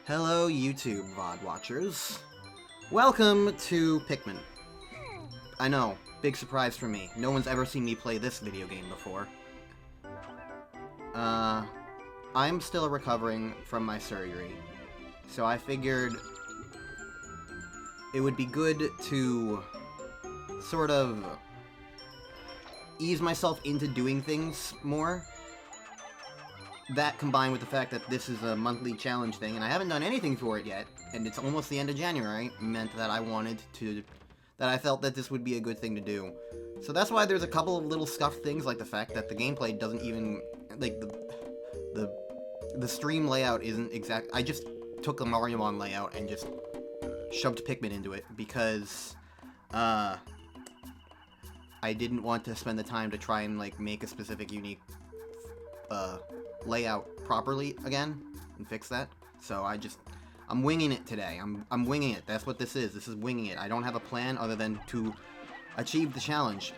Hello, YouTube VOD watchers. Welcome to Pikmin. I know, big surprise for me. No one's ever seen me play this video game before. I'm still recovering from my surgery, so I figured it would be good to sort of ease myself into doing things more. That combined with the fact that this is a monthly challenge thing, and I haven't done anything for it yet, and it's almost the end of January, meant that I felt that this would be a good thing to do. So that's why there's a couple of little scuffed things, like the fact that the gameplay doesn't even, like, the stream layout isn't exact. I just took the Mariamon layout and just shoved Pikmin into it, because, I didn't want to spend the time to try and, like, make a specific unique, layout properly again and fix that. So I'm winging it today. I'm winging it. That's what this is. This is winging it. I don't have a plan other than to achieve the challenge.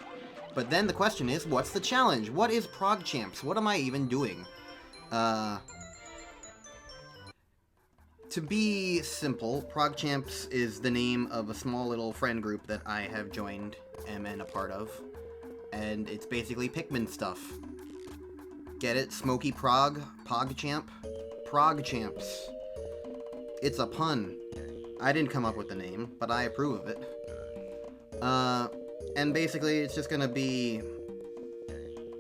But then the question is, what's the challenge? What is Progg Champs? What am I even doing? To be simple, Progg Champs is the name of a small little friend group that I have joined and been a part of. And it's basically Pikmin stuff. Get it? Smoky Progg? PogChamp? Progg Champs. It's a pun. I didn't come up with the name, but I approve of it. And basically it's just gonna be,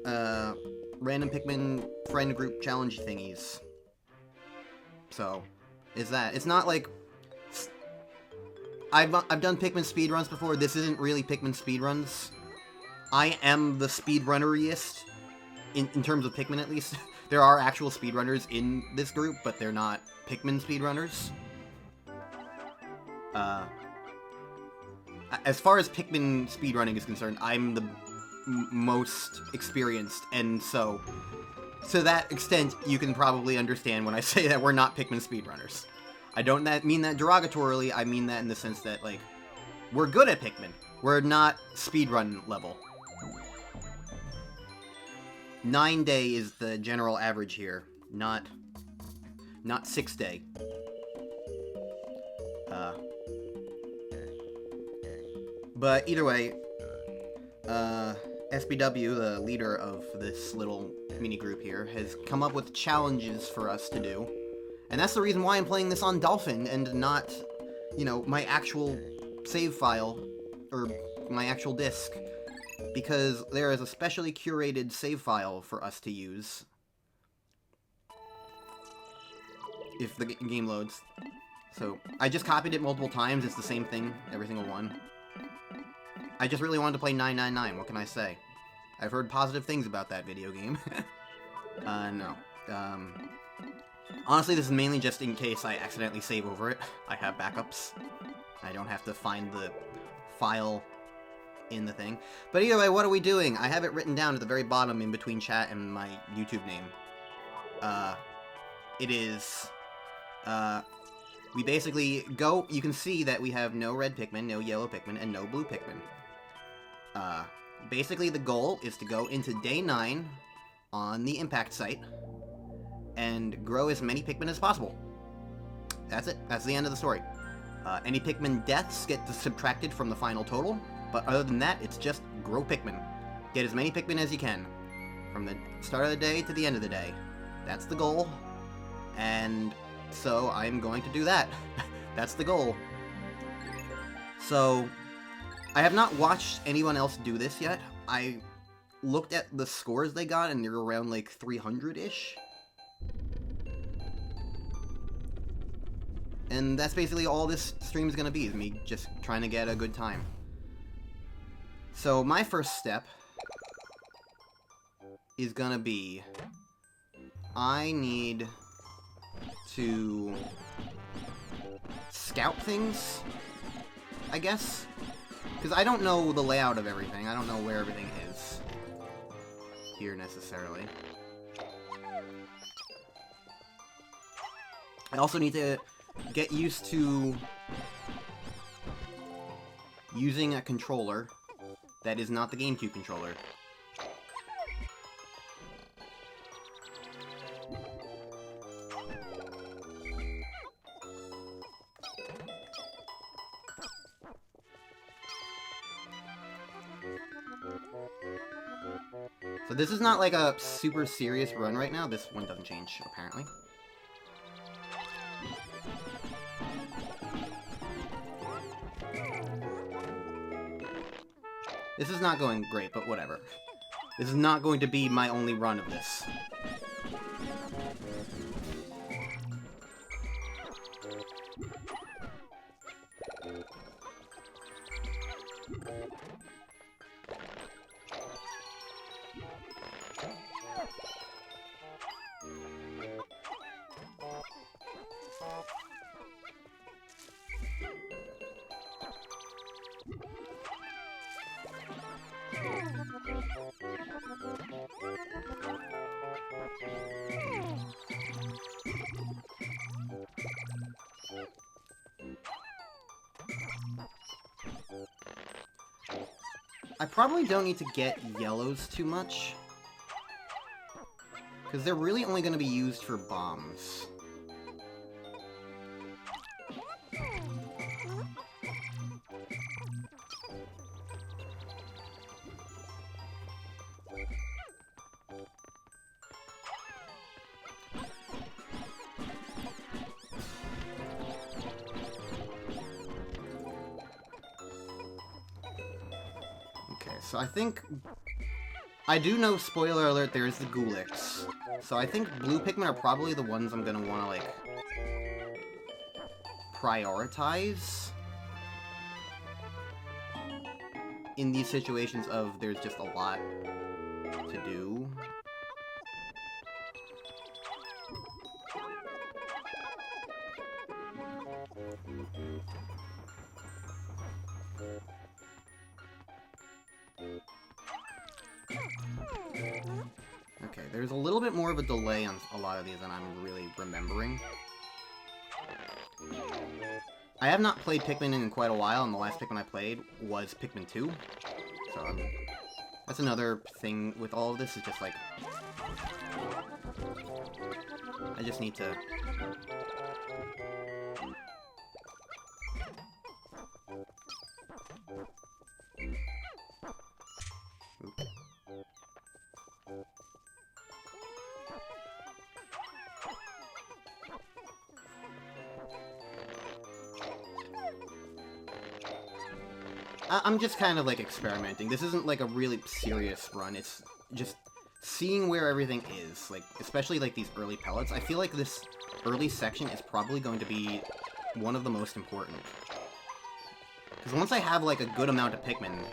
random Pikmin friend group challenge thingies. So, is that. It's not like... I've done Pikmin speedruns before. This isn't really Pikmin speedruns. I am the speedrunneriest. In terms of Pikmin, at least. There are actual speedrunners in this group, but they're not Pikmin speedrunners. As far as Pikmin speedrunning is concerned, I'm the most experienced, and so... To that extent, you can probably understand when I say that we're not Pikmin speedrunners. I don't mean that derogatorily, I mean that in the sense that, like, we're good at Pikmin. We're not speedrun level. 9-day is the general average here, not 6-day. But either way, SBW, the leader of this little mini-group here, has come up with challenges for us to do. And that's the reason why I'm playing this on Dolphin and not, you know, my actual save file, or my actual disc. Because there is a specially curated save file for us to use. If the game loads. So, I just copied it multiple times, it's the same thing, every single one. I just really wanted to play 999, what can I say? I've heard positive things about that video game. No. Honestly, this is mainly just in case I accidentally save over it. I have backups. I don't have to find the file in the thing. But either way, what are we doing? I have it written down at the very bottom in between chat and my YouTube name. It is, we basically go, you can see that we have no red Pikmin, no yellow Pikmin, and no blue Pikmin. Basically the goal is to go into day 9 on the impact site and grow as many Pikmin as possible. That's it. That's the end of the story. Any Pikmin deaths get subtracted from the final total. But other than that, it's just grow Pikmin. Get as many Pikmin as you can. From the start of the day to the end of the day. That's the goal. And so I'm going to do that. That's the goal. So, I have not watched anyone else do this yet. I looked at the scores they got and they're around like 300-ish. And that's basically all this stream is going to be, is me just trying to get a good time. So, my first step is gonna be, I need to scout things, I guess? Because I don't know the layout of everything. I don't know where everything is here, necessarily. I also need to get used to using a controller that is not the GameCube controller. So this is not like a super serious run right now. This one doesn't change, apparently. This is not going great, but whatever. This is not going to be my only run of this. I probably don't need to get yellows too much, because they're really only going to be used for bombs. So I think... I do know, spoiler alert, there's the Ghoulics. So I think blue Pikmin are probably the ones I'm gonna want to, like, prioritize in these situations of there's just a lot to do. Okay, there's a little bit more of a delay on a lot of these than I'm really remembering. I have not played Pikmin in quite a while, and the last Pikmin I played was Pikmin 2. So, that's another thing with all of this, is just like... I just need to... Oop. I'm just kind of, like, experimenting. This isn't, like, a really serious run. It's just seeing where everything is. Like, especially, like, these early pellets. I feel like this early section is probably going to be one of the most important. Because once I have, like, a good amount of Pikmin,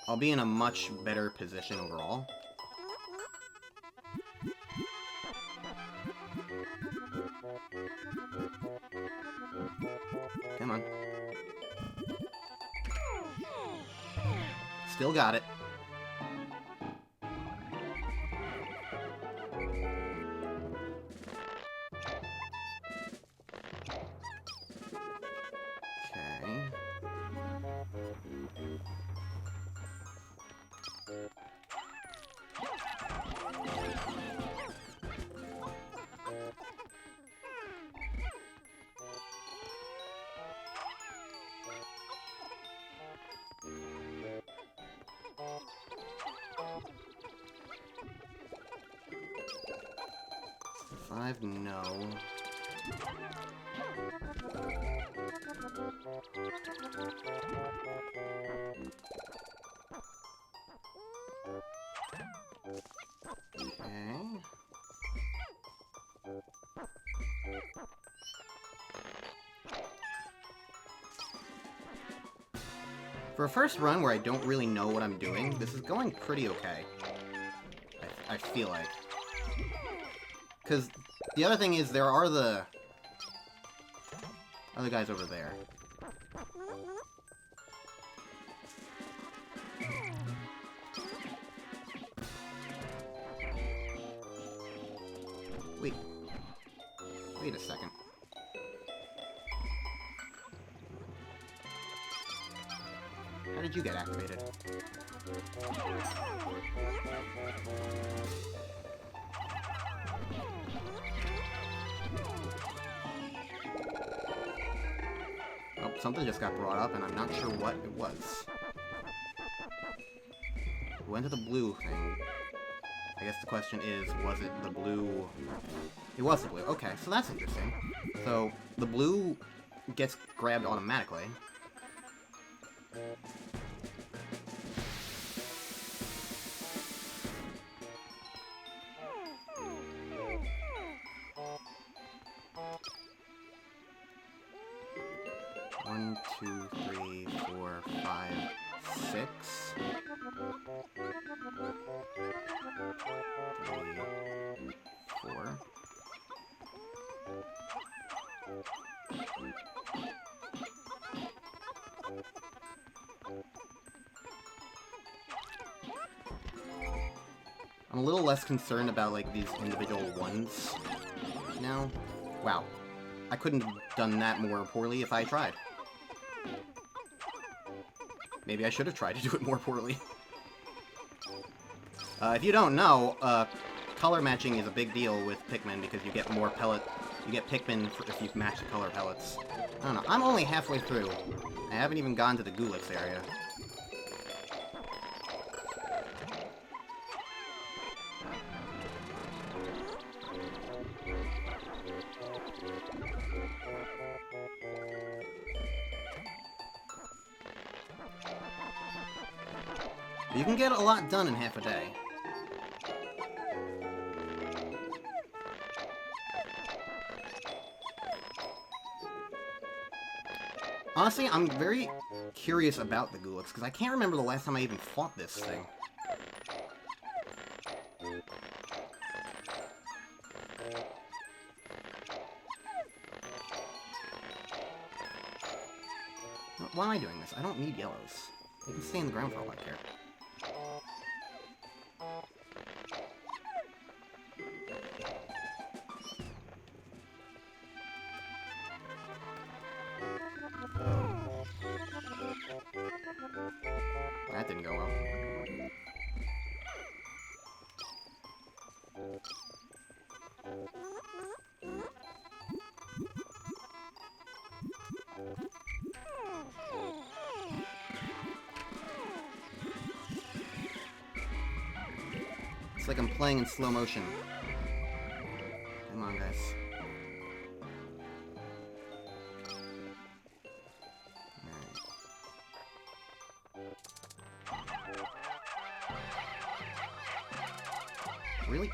I'll be in a much better position overall. Come on. Still got it. Okay. Five, no. Okay. For a first run where I don't really know what I'm doing, this is going pretty okay. I feel like. Because the other thing is, there are the other guys over there. Wait a second. How did you get activated? Oh, something just got brought up, and I'm not sure what it was. went to the blue thing. I guess the question is, was it the blue... It was the blue. Okay, so that's interesting. So, the blue gets grabbed automatically. One, two, three, four, five, six. 3, 4. I'm a little less concerned about, like, these individual ones now. Wow. I couldn't have done that more poorly if I tried. Maybe I should have tried to do it more poorly. If you don't know, color matching is a big deal with Pikmin because you get more pellet. You get Pikmin if you match the color pellets. I don't know. I'm only halfway through. I haven't even gone to the Gulix area. You can get a lot done in half a day. Honestly, I'm very curious about the Gulix, because I can't remember the last time I even fought this thing. Why am I doing this? I don't need yellows. They can stay in the ground for all I care. That didn't go well. It's like I'm playing in slow motion. Come on, guys. Really?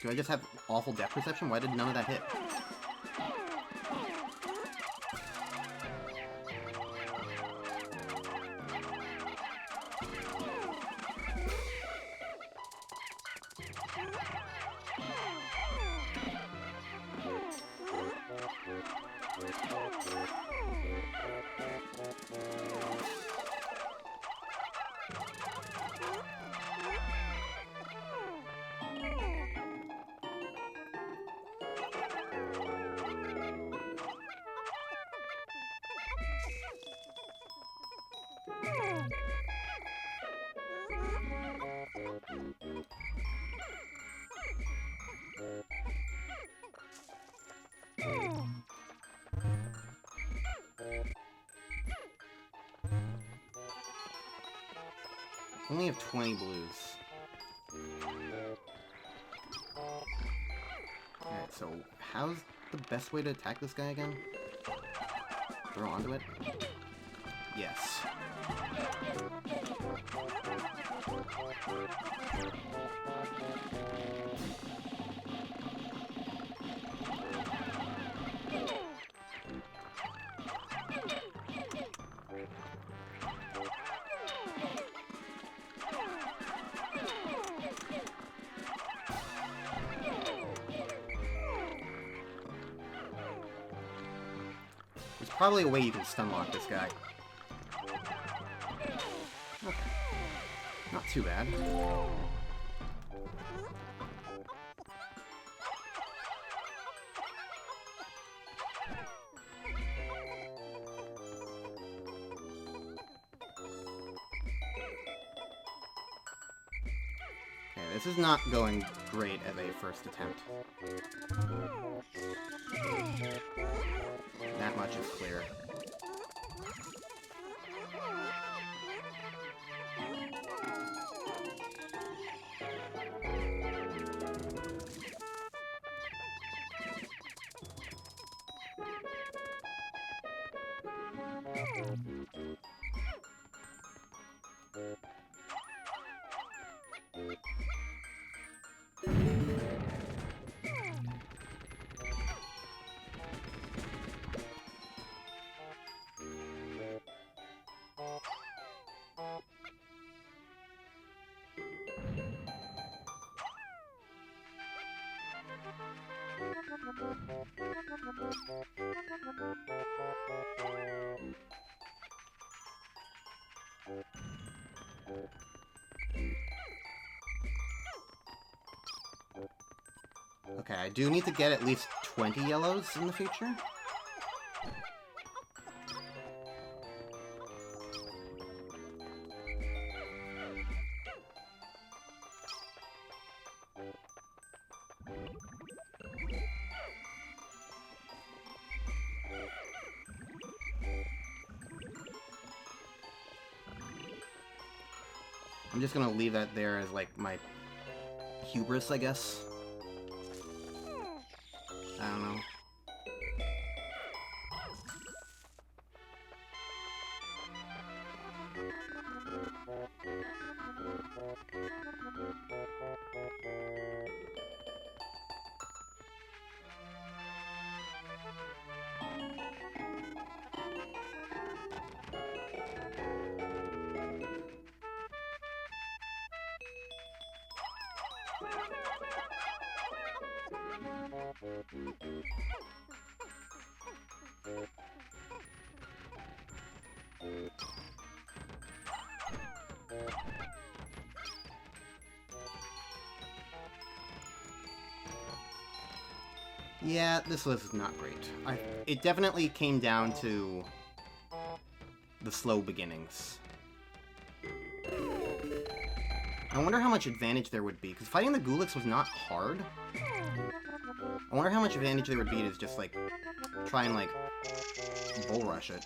Do I just have awful depth perception? Why did none of that hit? Only have 20 blues. Alright, so how's the best way to attack this guy again? Throw onto it? Yes. There's probably a way you can stun lock this guy. Okay. Not too bad. Okay, this is not going great as a first attempt. That much is clear. Okay, I do need to get at least 20 yellows in the future. I'm just gonna leave that there as, like, my hubris, I guess. I don't know. Yeah, this was not great. It definitely came down to the slow beginnings. I wonder how much advantage there would be, because fighting the Gulix was not hard. I wonder how much advantage there would be to just, like, try and, like, bull rush it.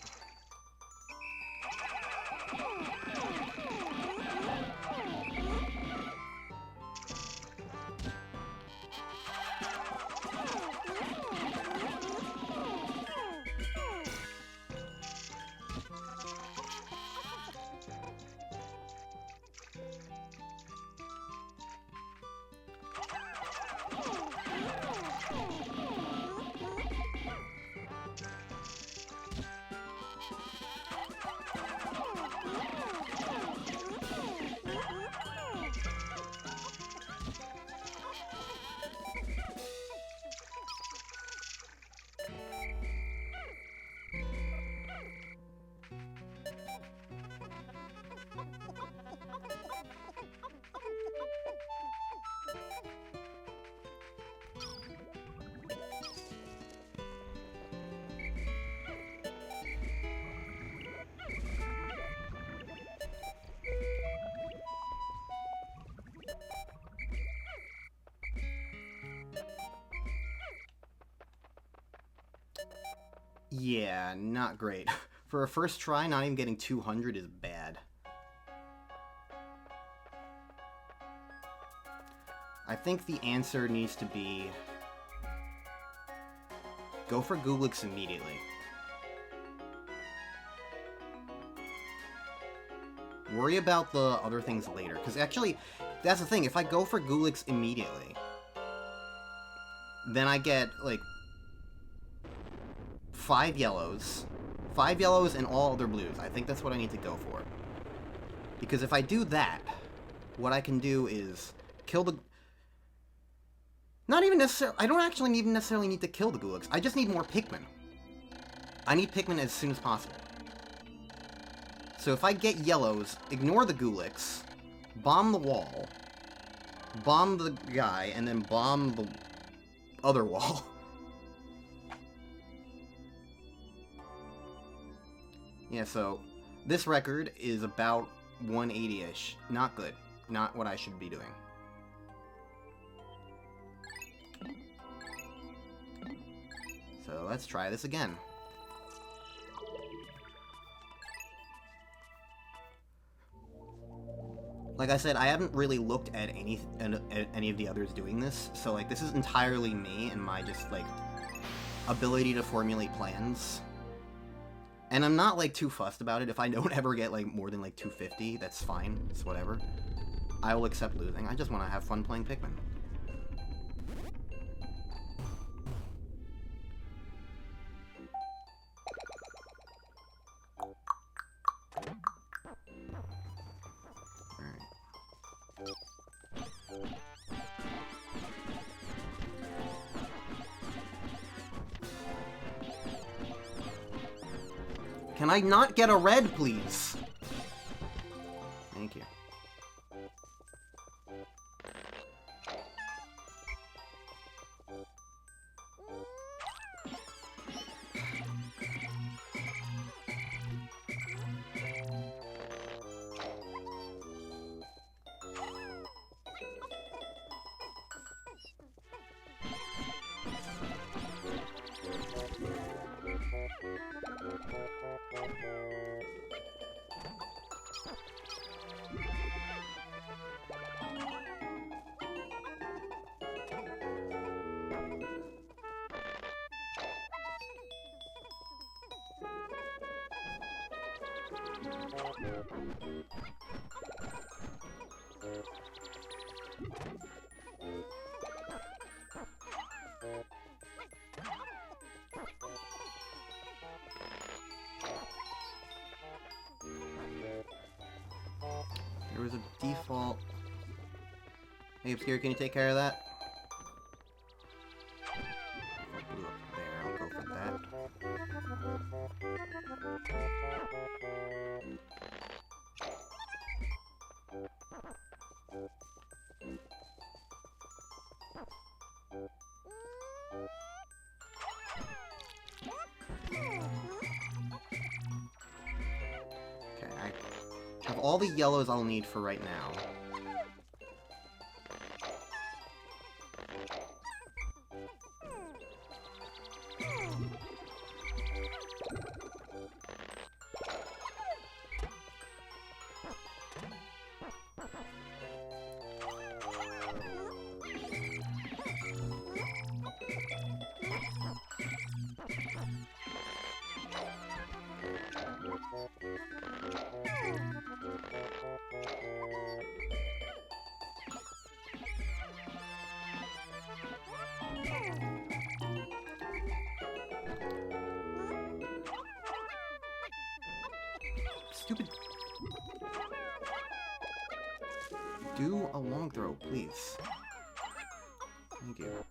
Yeah, not great. For a first try, not even getting 200 is bad. I think the answer needs to be... go for Gulix immediately. Worry about the other things later. Because actually, that's the thing. If I go for Gulix immediately, then I get, like, 5 yellows. 5 yellows and all other blues. I think that's what I need to go for. Because if I do that, what I can do is kill the... Not even necessarily... I don't actually even necessarily need to kill the Gulix. I just need more Pikmin. I need Pikmin as soon as possible. So if I get yellows, ignore the Gulix, bomb the wall, bomb the guy, and then bomb the other wall. Yeah, so this record is about 180-ish. Not good. Not what I should be doing. So let's try this again. Like I said, I haven't really looked at any of the others doing this, so like this is entirely me and my just like ability to formulate plans. And I'm not like too fussed about it. If I don't ever get like more than like 250, that's fine. It's whatever. I will accept losing. I just want to have fun playing Pikmin. Can I not get a red, please? Thank you. There was a default. Hey, Obscure, can you take care of that? Blue up there, I'll go for that. Okay, I have all the yellows I'll need for right now. Stupid. Do a long throw, please. Thank you.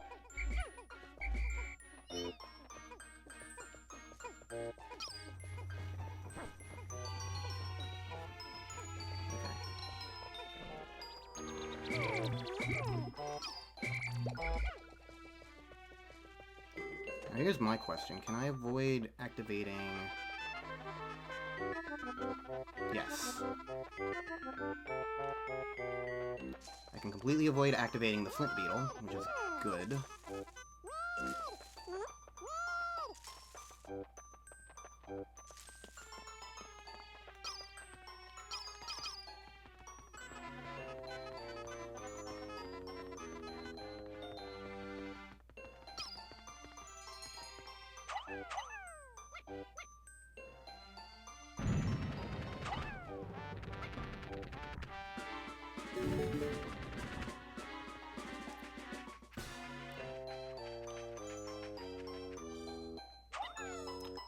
Now here's my question. Can I avoid activating... Yes. I can completely avoid activating the Flint Beetle, which is good.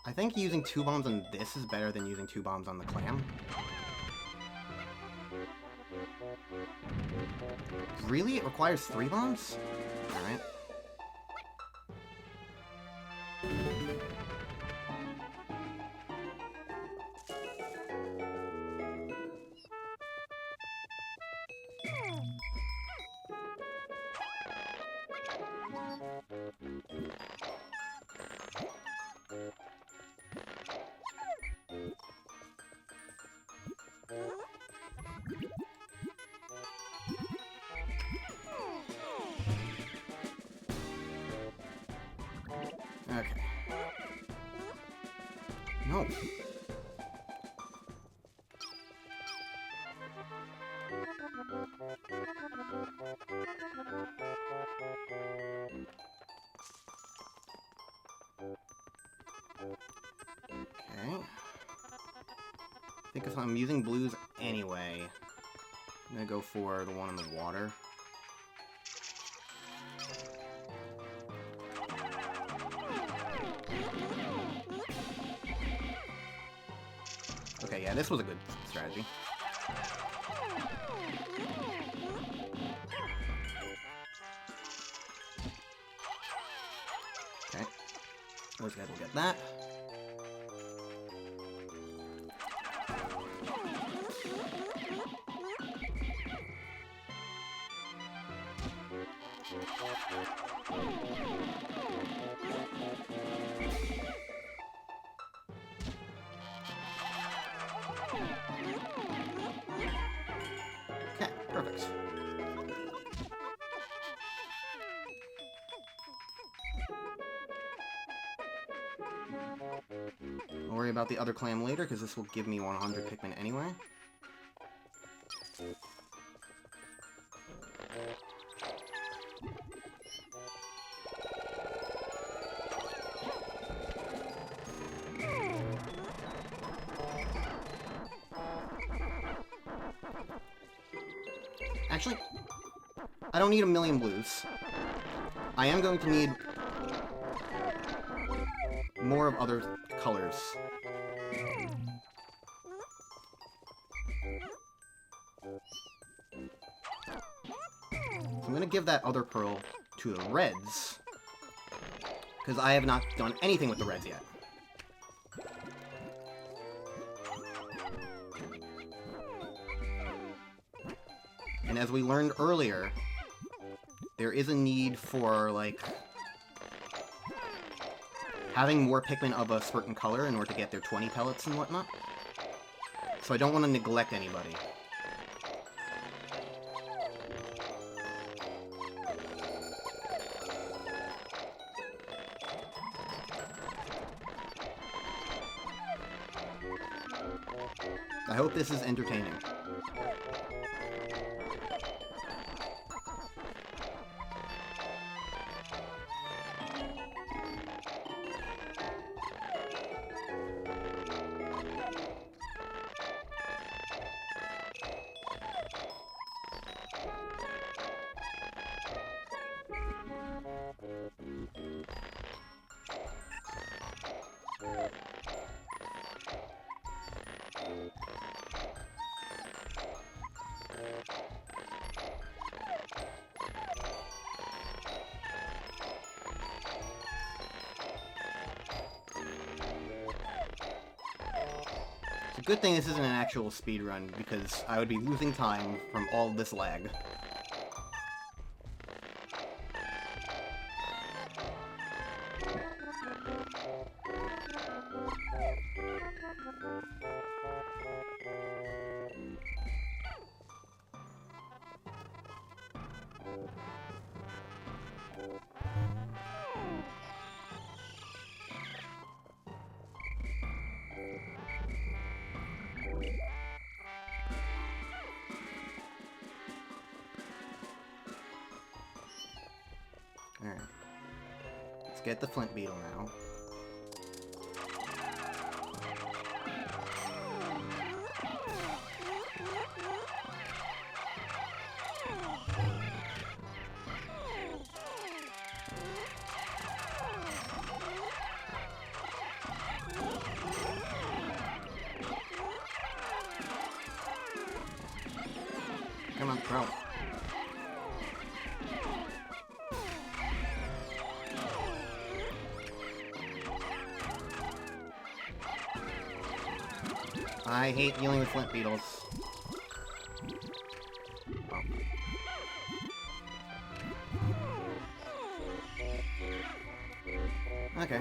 I think using 2 bombs on this is better than using 2 bombs on the clam. Really? It requires 3 bombs? Alright. Okay. No. I think if I'm using blues anyway, I'm gonna go for the one in the water. Okay, yeah, this was a good strategy. Okay. Those guys will get that. Okay, perfect. I'll worry about the other clam later, because this will give me 100 Pikmin anyway. Actually, I don't need a million blues. I am going to need more of other colors. So I'm going to give that other pearl to the reds, because I have not done anything with the reds yet. And as we learned earlier, there is a need for, like, having more Pikmin of a certain color in order to get their 20 pellets and whatnot. So I don't want to neglect anybody. I hope this is entertaining. It's a good thing this isn't an actual speedrun, because I would be losing time from all this lag. Alright. Let's get the flint beetle now. Come on, throw. I hate dealing with flint beetles. Oh. Okay.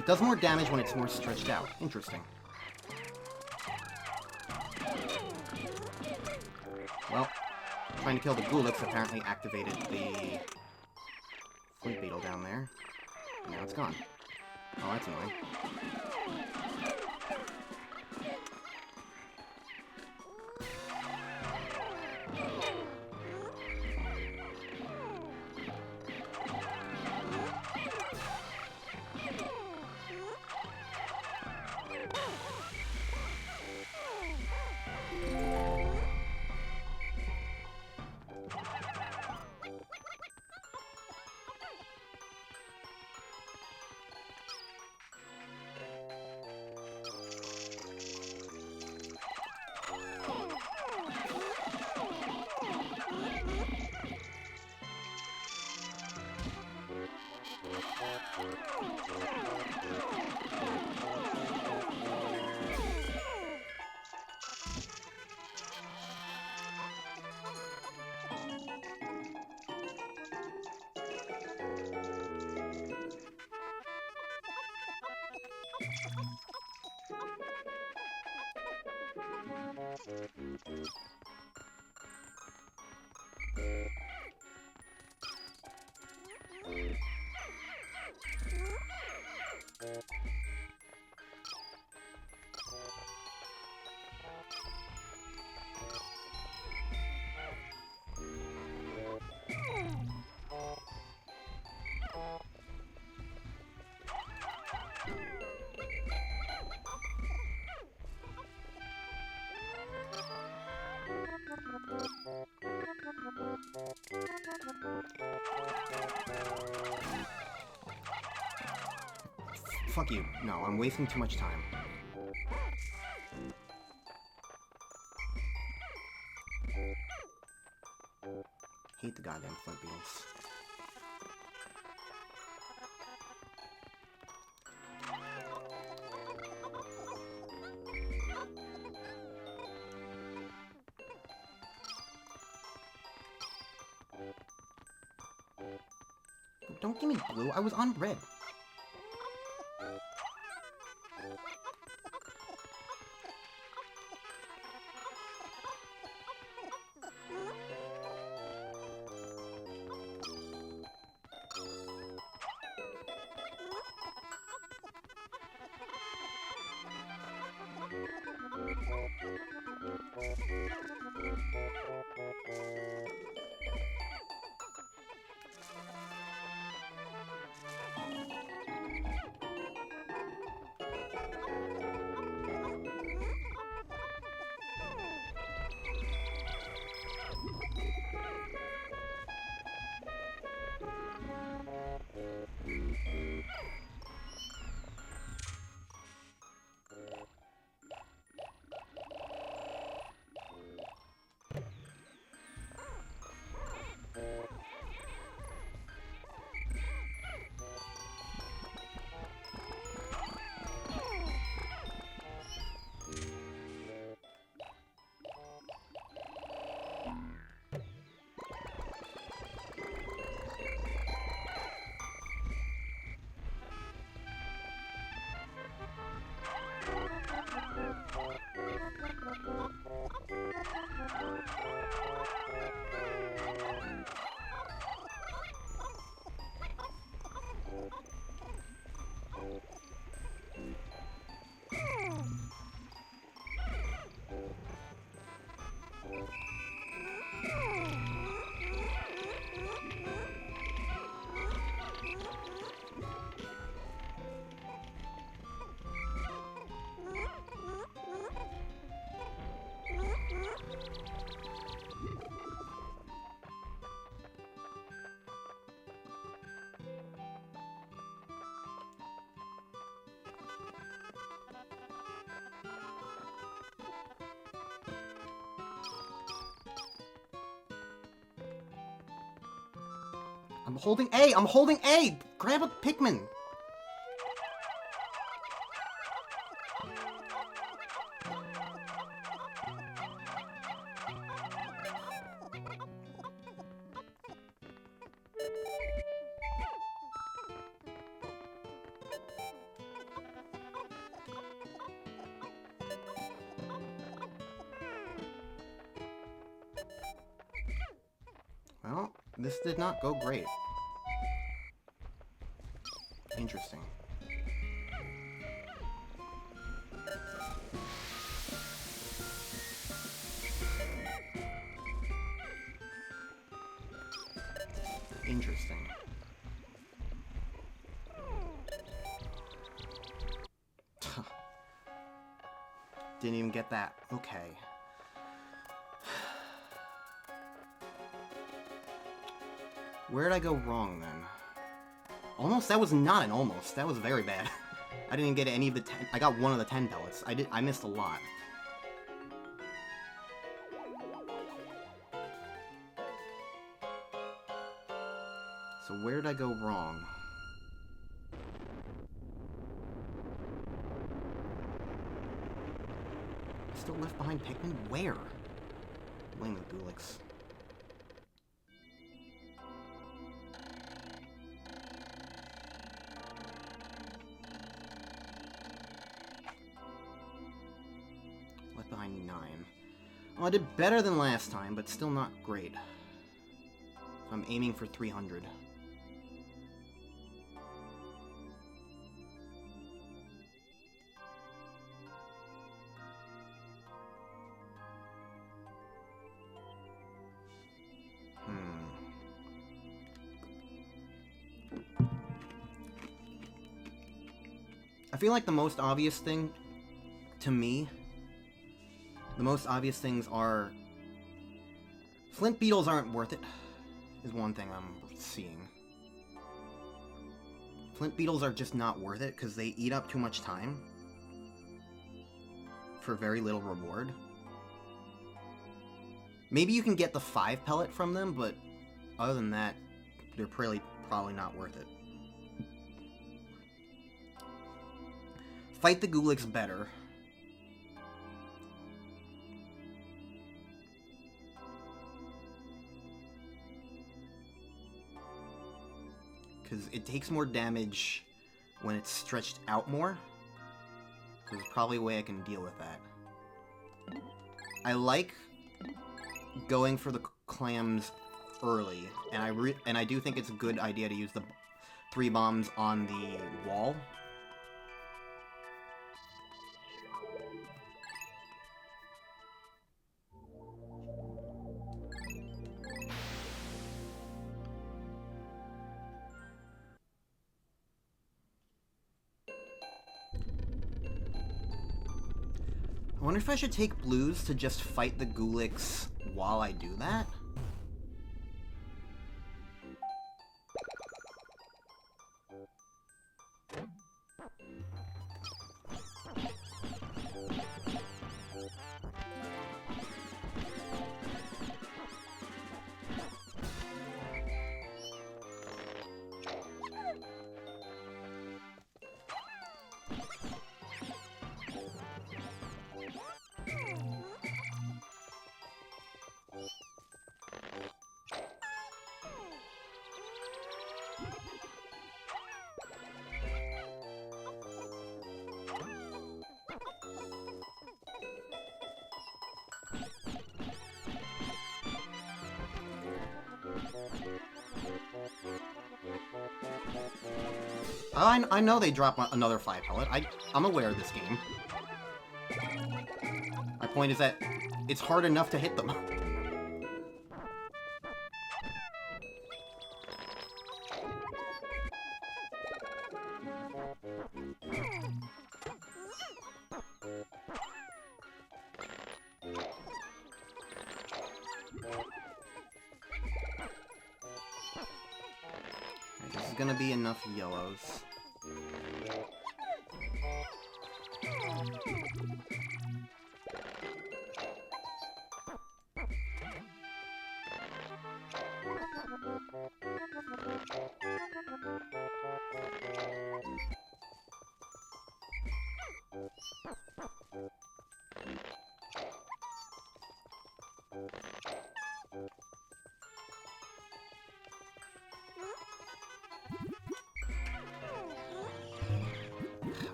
It does more damage when it's more stretched out. Interesting. Well, trying to kill the Gulix apparently activated the Flint Beetle down there. Now it's gone. Oh, that's annoying. Fuck you. No, I'm wasting too much time. Hate the goddamn Flint Beetles. Don't give me blue. I was on red. I'm holding A! I'm holding A! Grab a Pikmin! Well, this did not go great. Interesting. Interesting. Didn't even get that. Okay. Where did I go wrong, then? Almost? That was not an almost. That was very bad. I didn't get any of the 10. I got one of the 10 pellets. I missed a lot. So where did I go wrong? Still left behind Pikmin? Where? Blame the Gulix. Left behind 9. Well, I did better than last time, but still not great. So I'm aiming for 300. I feel like the most obvious thing, to me, the most obvious things are... Flint beetles aren't worth it, is one thing I'm seeing. Flint beetles are just not worth it, because they eat up too much time for very little reward. Maybe you can get the 5 pellet from them, but other than that, they're probably not worth it. Fight the Gulix better. Because it takes more damage when it's stretched out more. So there's probably a way I can deal with that. I like going for the clams early, and I do think it's a good idea to use the 3 bombs on the wall. I wonder if I should take blues to just fight the Gulix while I do that? I know they drop another 5 pellet. I'm aware of this game. My point is that it's hard enough to hit them. This is gonna be enough yellows.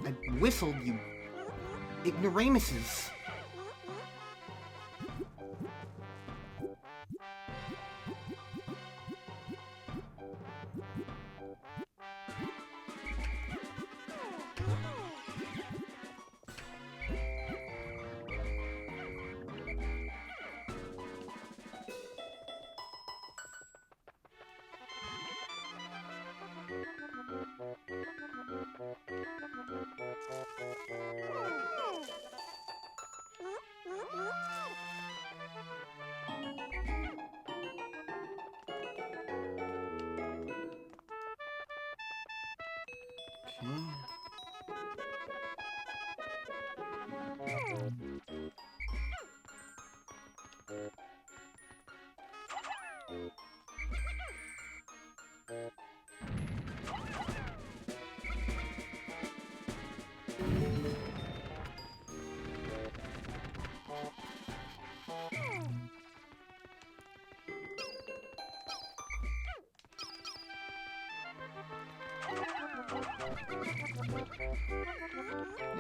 I whistled, you ignoramuses. You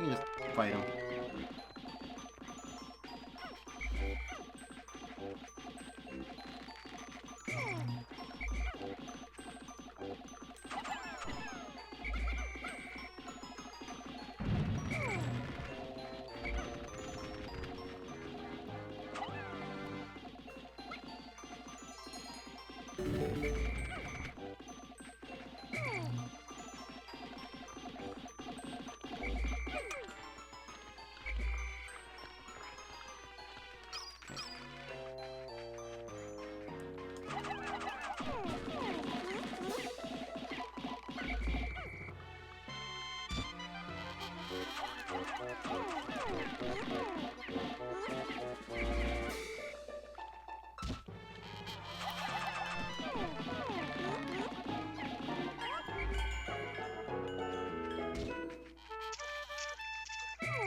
can just fight him.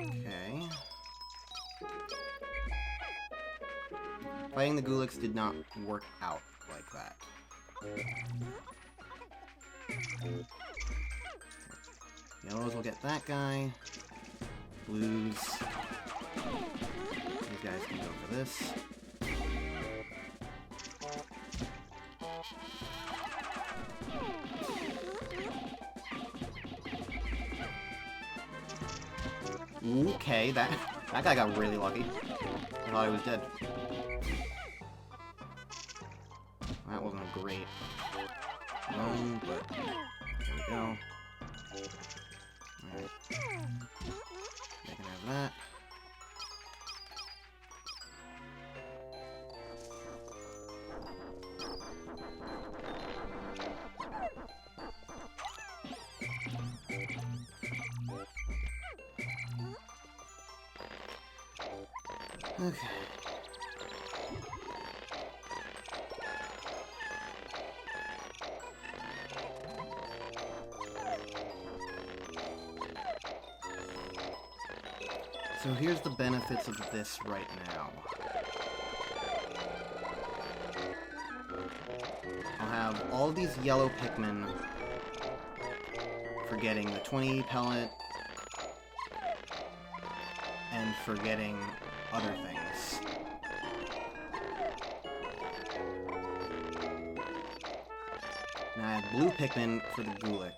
Okay. Fighting the Gulix did not work out like that. Yellows will get that guy. Blues. These guys can go for this. Okay, that guy got really lucky. I thought he was dead. That wasn't a great run, but there we go. Alright. They can have that. Okay. So here's the benefits of this right now. I'll have all these yellow Pikmin for getting the 20 pellet and for getting other things. Now I have blue Pikmin for the Gulix.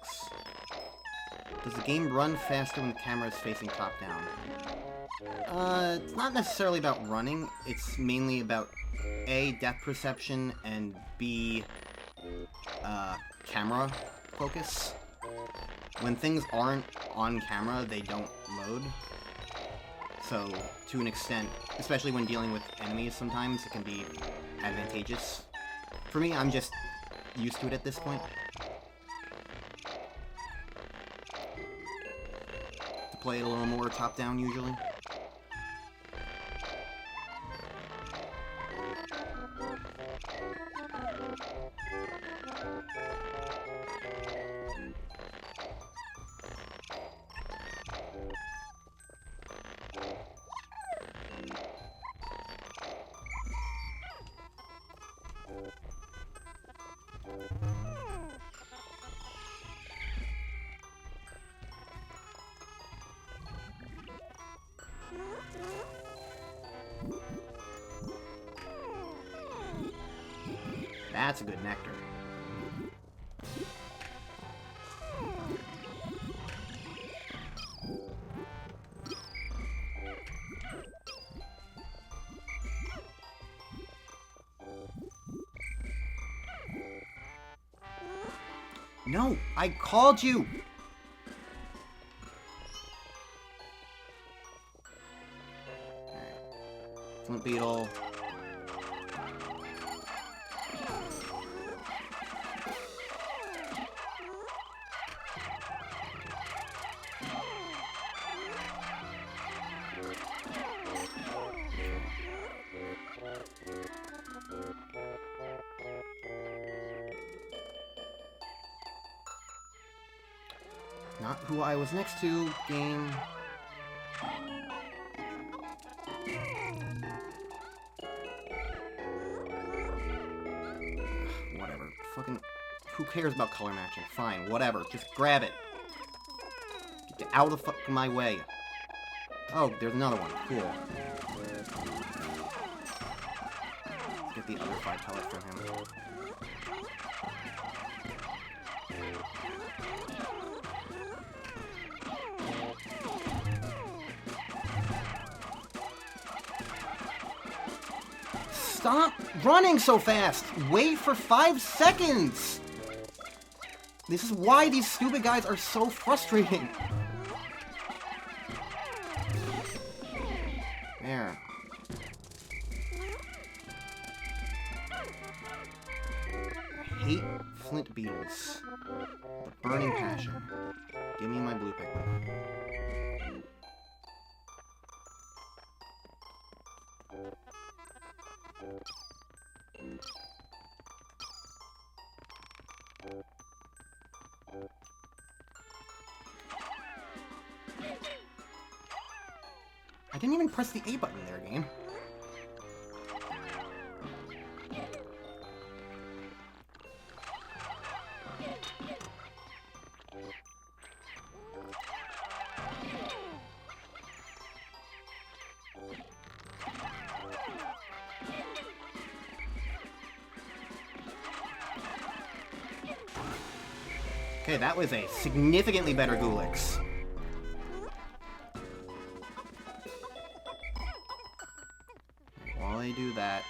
Does the game run faster when the camera is facing top down? It's not necessarily about running, it's mainly about A, depth perception, and B, camera focus. When things aren't on camera, they don't load. So, to an extent, especially when dealing with enemies sometimes, it can be advantageous. For me, I'm just used to it at this point. To play it a little more top-down, usually. That's a good nectar. No, I called you! Alright. Flint Beetle. Not who I was next to, game. Whatever. Fucking... Who cares about color matching? Fine, whatever. Just grab it. Get out of the fuck my way. Oh, there's another one. Cool. Get the other 5 pellets from him. Stop running so fast! Wait for 5 seconds! This is why these stupid guys are so frustrating. There. I hate flint beetles. The burning passion. Give me my blue Pikmin. I didn't even press the A button there, game. Okay, that was a significantly better Gulix. While I do that...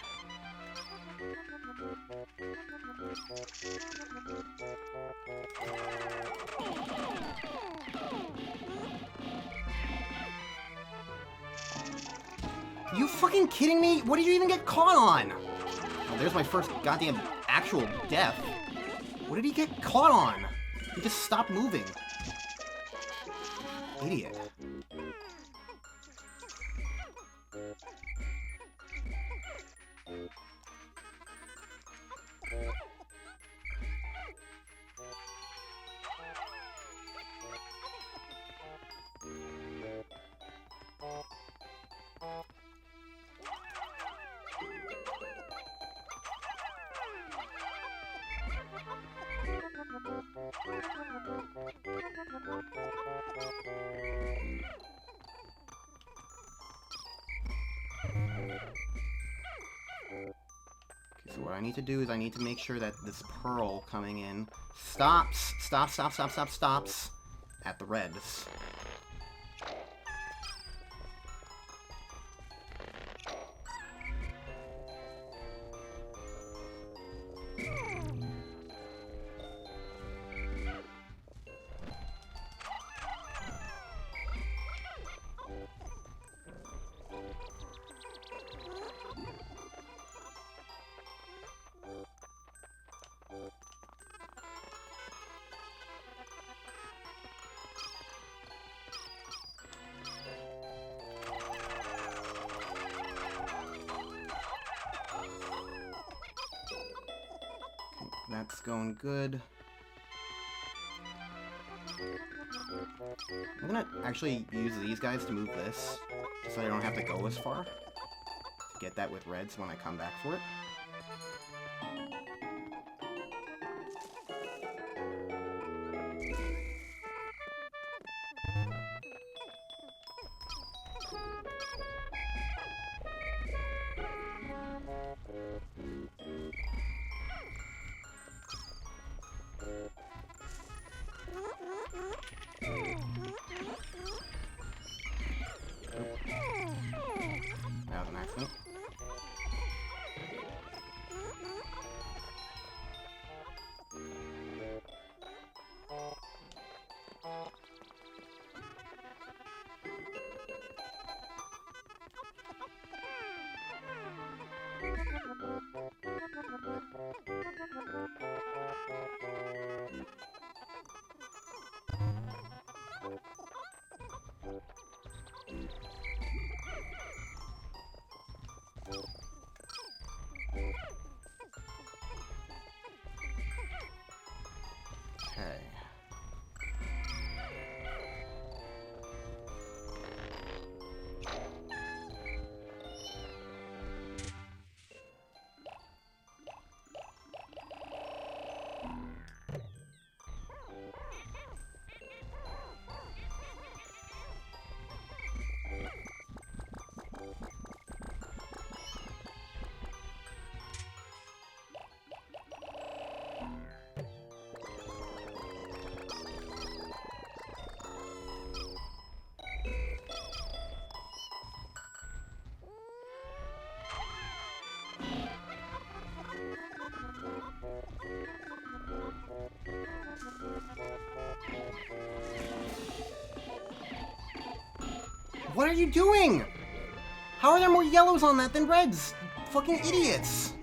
Are you fucking kidding me? What did you even get caught on? Oh, there's my first goddamn actual death. What did he get caught on? He just stopped moving. Idiot. So what I need to do is I need to make sure that this pearl coming in stops at the reds. That's going good. I'm gonna actually use these guys to move this, so I don't have to go as far. To get that with reds when I come back for it. That was an accident. What are you doing? How are there more yellows on that than reds? Fucking idiots.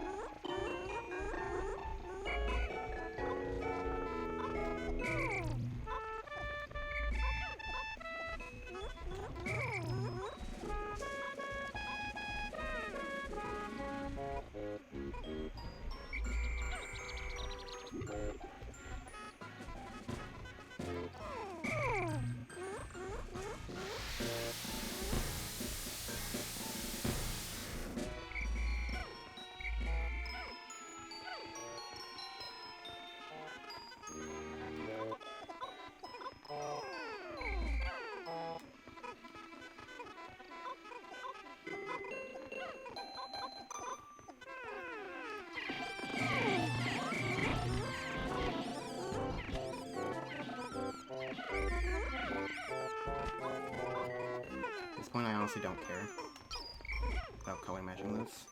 At this point, I honestly don't care about color matching this.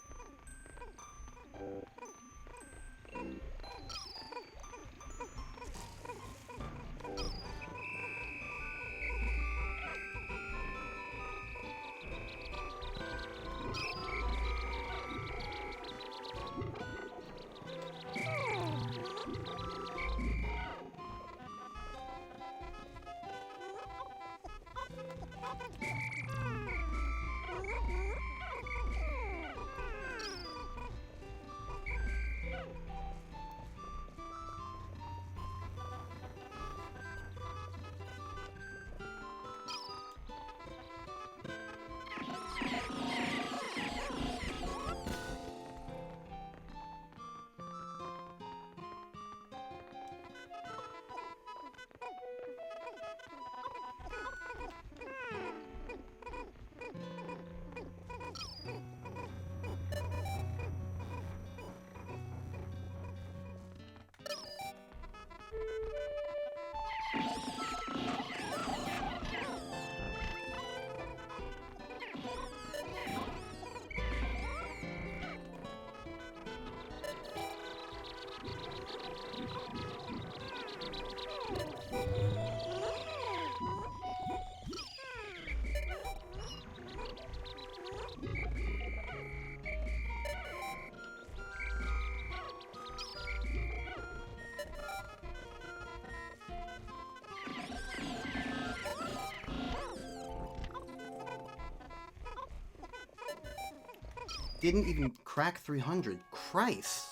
Didn't even crack 300. Christ.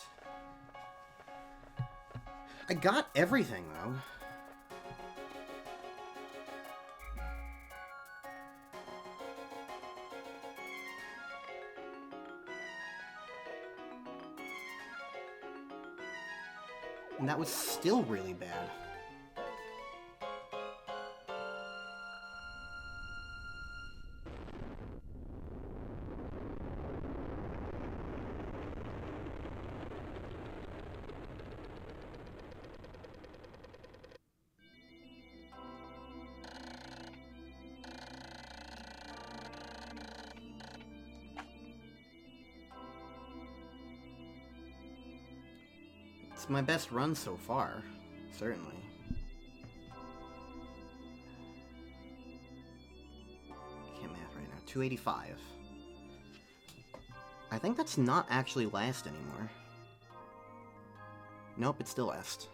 I got everything, though. And that was still really bad. It's my best run so far, certainly. Can't math right now. 285. I think that's not actually last anymore. Nope, it's still est.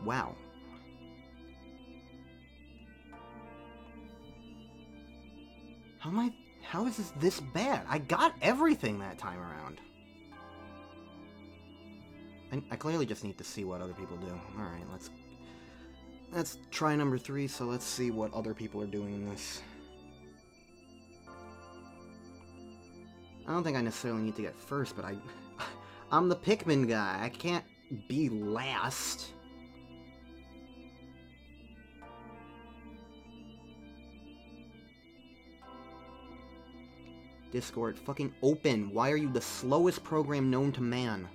Wow. How is this bad? I got everything that time around. I clearly just need to see what other people do. Alright, let's try number 3, so let's see what other people are doing in this. I don't think I necessarily need to get first, but I'm the Pikmin guy. I can't be last. Discord, fucking open. Why are you the slowest program known to man?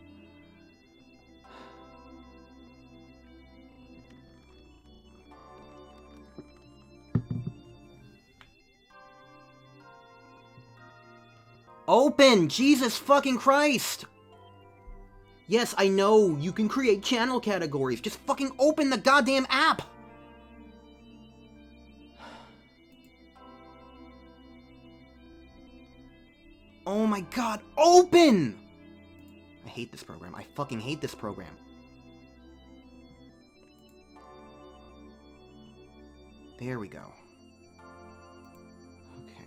Open! Jesus fucking Christ! Yes, I know, you can create channel categories. Just fucking open the goddamn app! Oh my god, open! I hate this program. I fucking hate this program. There we go. Okay.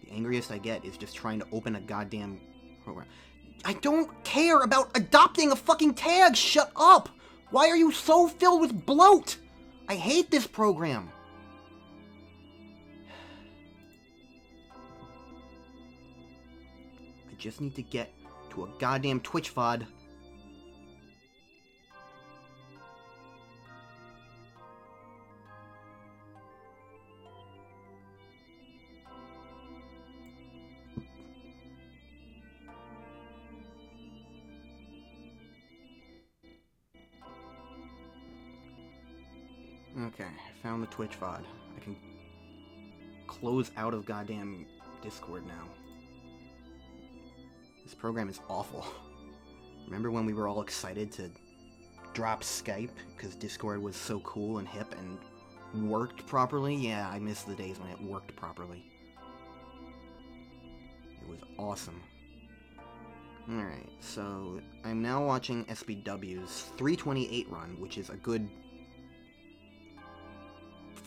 The angriest I get is just trying to open a goddamn program. I don't care about adopting a fucking tag! Shut up! Why are you so filled with bloat? I hate this program. I just need to get to a goddamn Twitch VOD. Okay, I found the Twitch VOD. I can close out of goddamn Discord now. This program is awful. Remember when we were all excited to drop Skype because Discord was so cool and hip and worked properly? Yeah, I miss the days when it worked properly. It was awesome. Alright, so I'm now watching SBW's 328 run, which is a good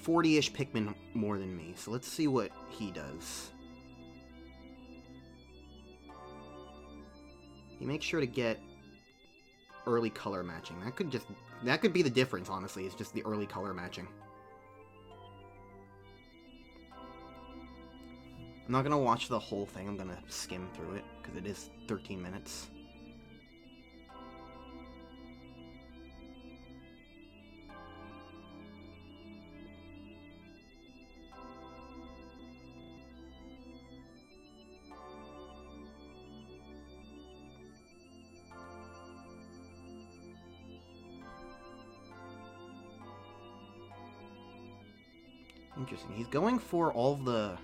40-ish Pikmin more than me. So let's see what he does. He makes sure to get early color matching. That could be the difference, honestly. It's just the early color matching. I'm not gonna watch the whole thing. I'm gonna skim through it because it is 13 minutes. Interesting. He's going for all the...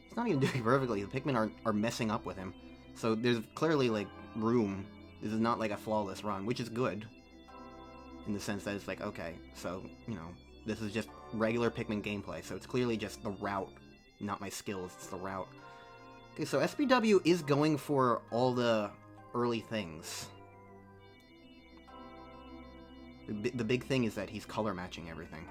He's not even doing perfectly. The Pikmin are messing up with him. So there's clearly, like, room. This is not, like, a flawless run, which is good. In the sense that it's like, okay, so, you know, this is just regular Pikmin gameplay. So it's clearly just the route, not my skills. It's the route. Okay, so SBW is going for all the early things. The big thing is that he's color matching everything.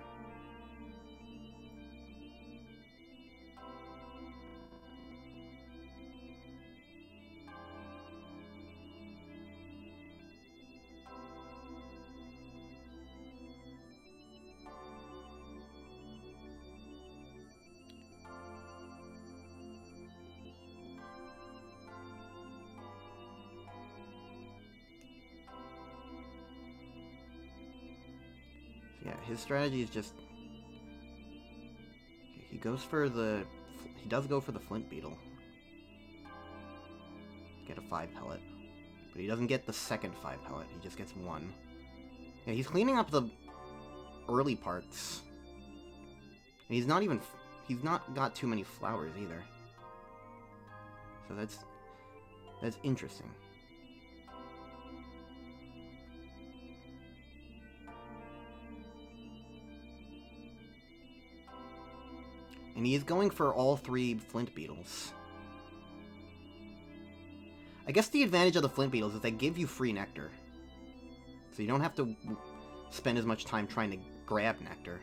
Yeah, his strategy is just... He goes for the... He does go for the Flint Beetle. Get a 5 pellet. But he doesn't get the second 5 pellet, he just gets 1. Yeah, he's cleaning up the early parts. And he's not even... He's not got too many flowers either. So that's interesting. And he is going for all 3 Flint Beetles. I guess the advantage of the Flint Beetles is they give you free nectar. So you don't have to spend as much time trying to grab nectar.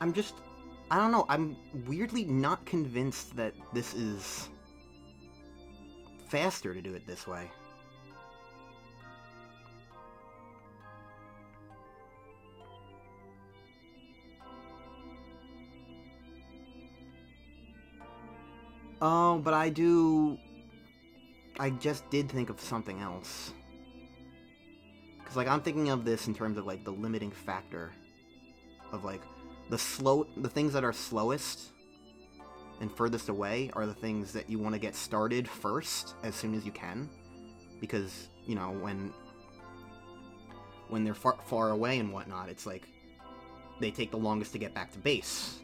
I'm just... I don't know, I'm weirdly not convinced that this is faster to do it this way. Oh, but I just did think of something else. Because, like, I'm thinking of this in terms of, like, the limiting factor of, like, the things that are slowest and furthest away are the things that you want to get started first as soon as you can. Because, you know, when they're far away and whatnot, it's like they take the longest to get back to base.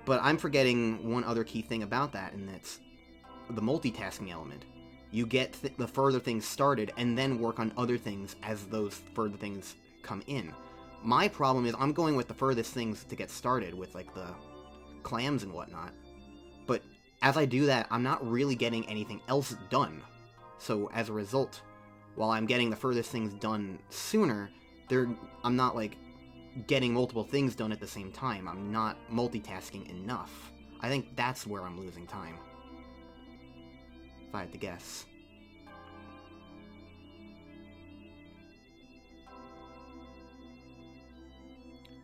But I'm forgetting one other key thing about that, and that's the multitasking element. You get the further things started, and then work on other things as those further things come in. My problem is I'm going with the furthest things to get started, with like the clams and whatnot. But as I do that, I'm not really getting anything else done. So as a result, while I'm getting the furthest things done sooner, I'm not like getting multiple things done at the same time. I'm not multitasking enough. I think that's where I'm losing time, if I had to guess.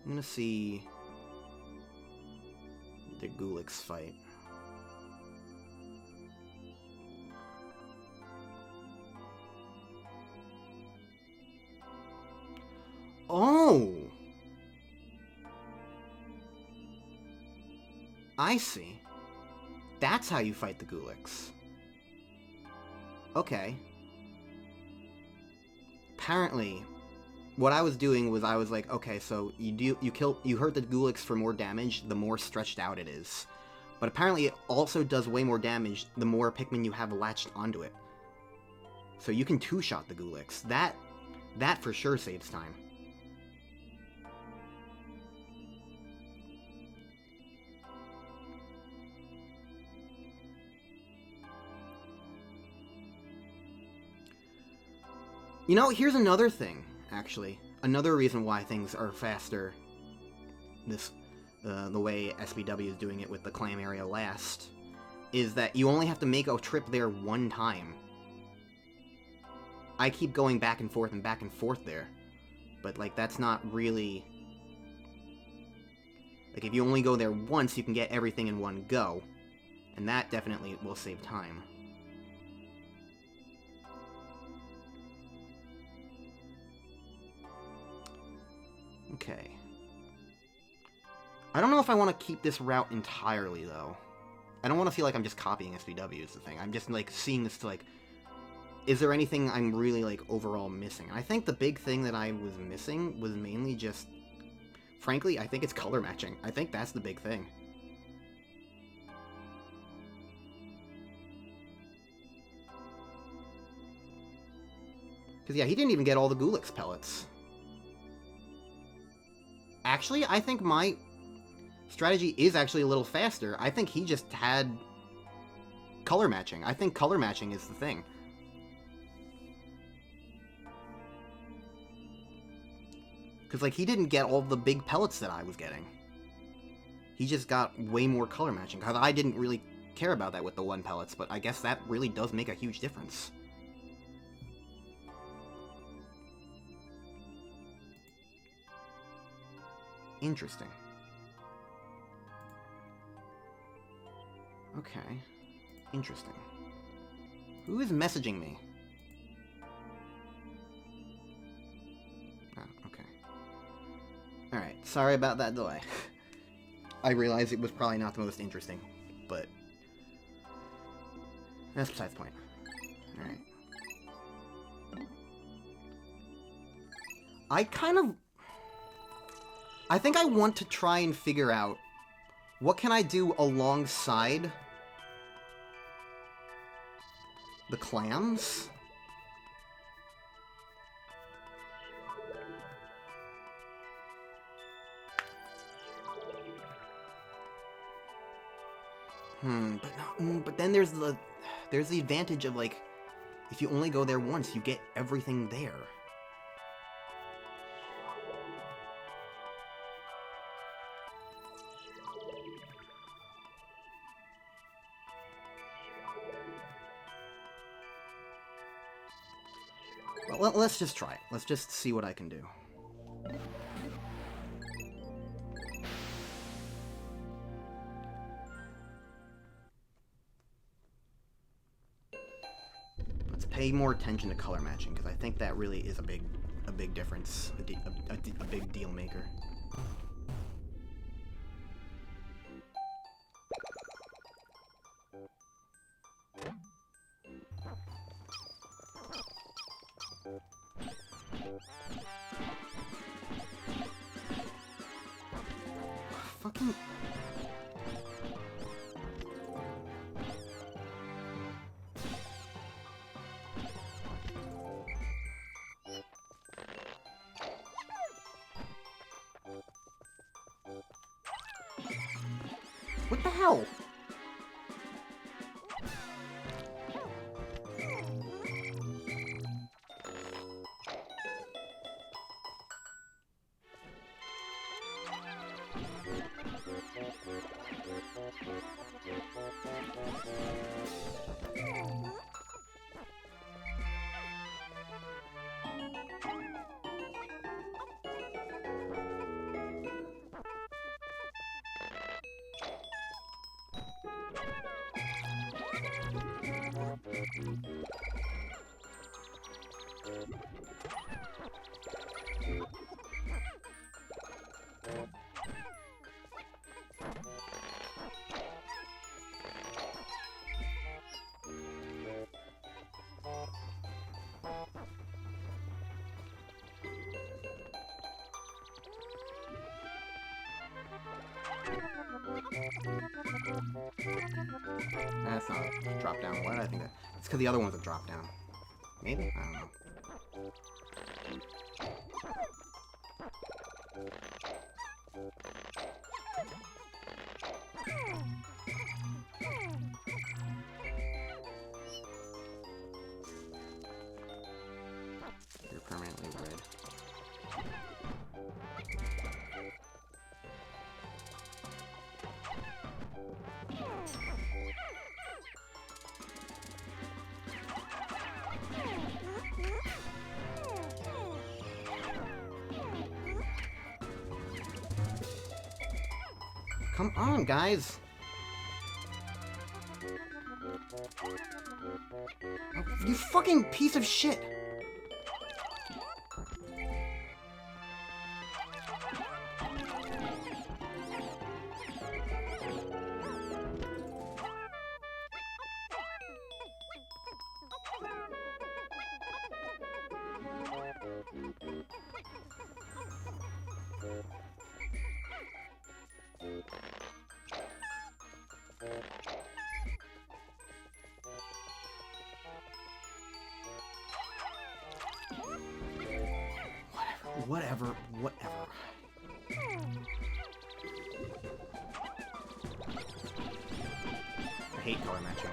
I'm gonna see the Gulix fight. Oh! I see. That's how you fight the Gulix. Okay. Apparently, what I was doing was I was like, okay, so you hurt the Gulix for more damage the more stretched out it is. But apparently it also does way more damage the more Pikmin you have latched onto it. So you can two-shot the Gulix. That for sure saves time. You know, here's another thing, actually. Another reason why things are faster the way SBW is doing it with the clam area last, is that you only have to make a trip there one time. I keep going back and forth there. But, like, that's not really... Like, if you only go there once, you can get everything in one go. And that definitely will save time. Okay. I don't know if I want to keep this route entirely, though. I don't want to feel like I'm just copying SBW is the thing. I'm just, like, seeing this to, like... Is there anything I'm really, like, overall missing? I think the big thing that I was missing was mainly just... Frankly, I think it's color matching. I think that's the big thing. Because, yeah, he didn't even get all the Gulix pellets. Actually, I think my strategy is actually a little faster. I think he just had color matching. I think color matching is the thing. Because, like, he didn't get all the big pellets that I was getting. He just got way more color matching. Because I didn't really care about that with the 1 pellets, but I guess that really does make a huge difference. Interesting. Okay. Interesting. Who is messaging me? Oh, okay. Alright, sorry about that delay. I realize it was probably not the most interesting, but... That's besides the point. Alright. I think I want to try and figure out what can I do alongside the clams? But then there's the advantage of, like, if you only go there once, you get everything there. Well, let's just try it. Let's just see what I can do. Let's pay more attention to color matching, because I think that really is a big difference, a big deal maker. fucking... What the hell? That's not a drop down. Why did I think that? It's because the other one's a drop down. Maybe? I don't know. You're permanently red. Come on, guys! Oh, you fucking piece of shit! Whatever. I hate color matching.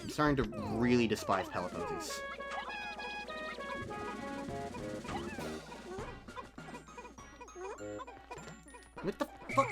I'm starting to really despise Peloposes. What the fuck?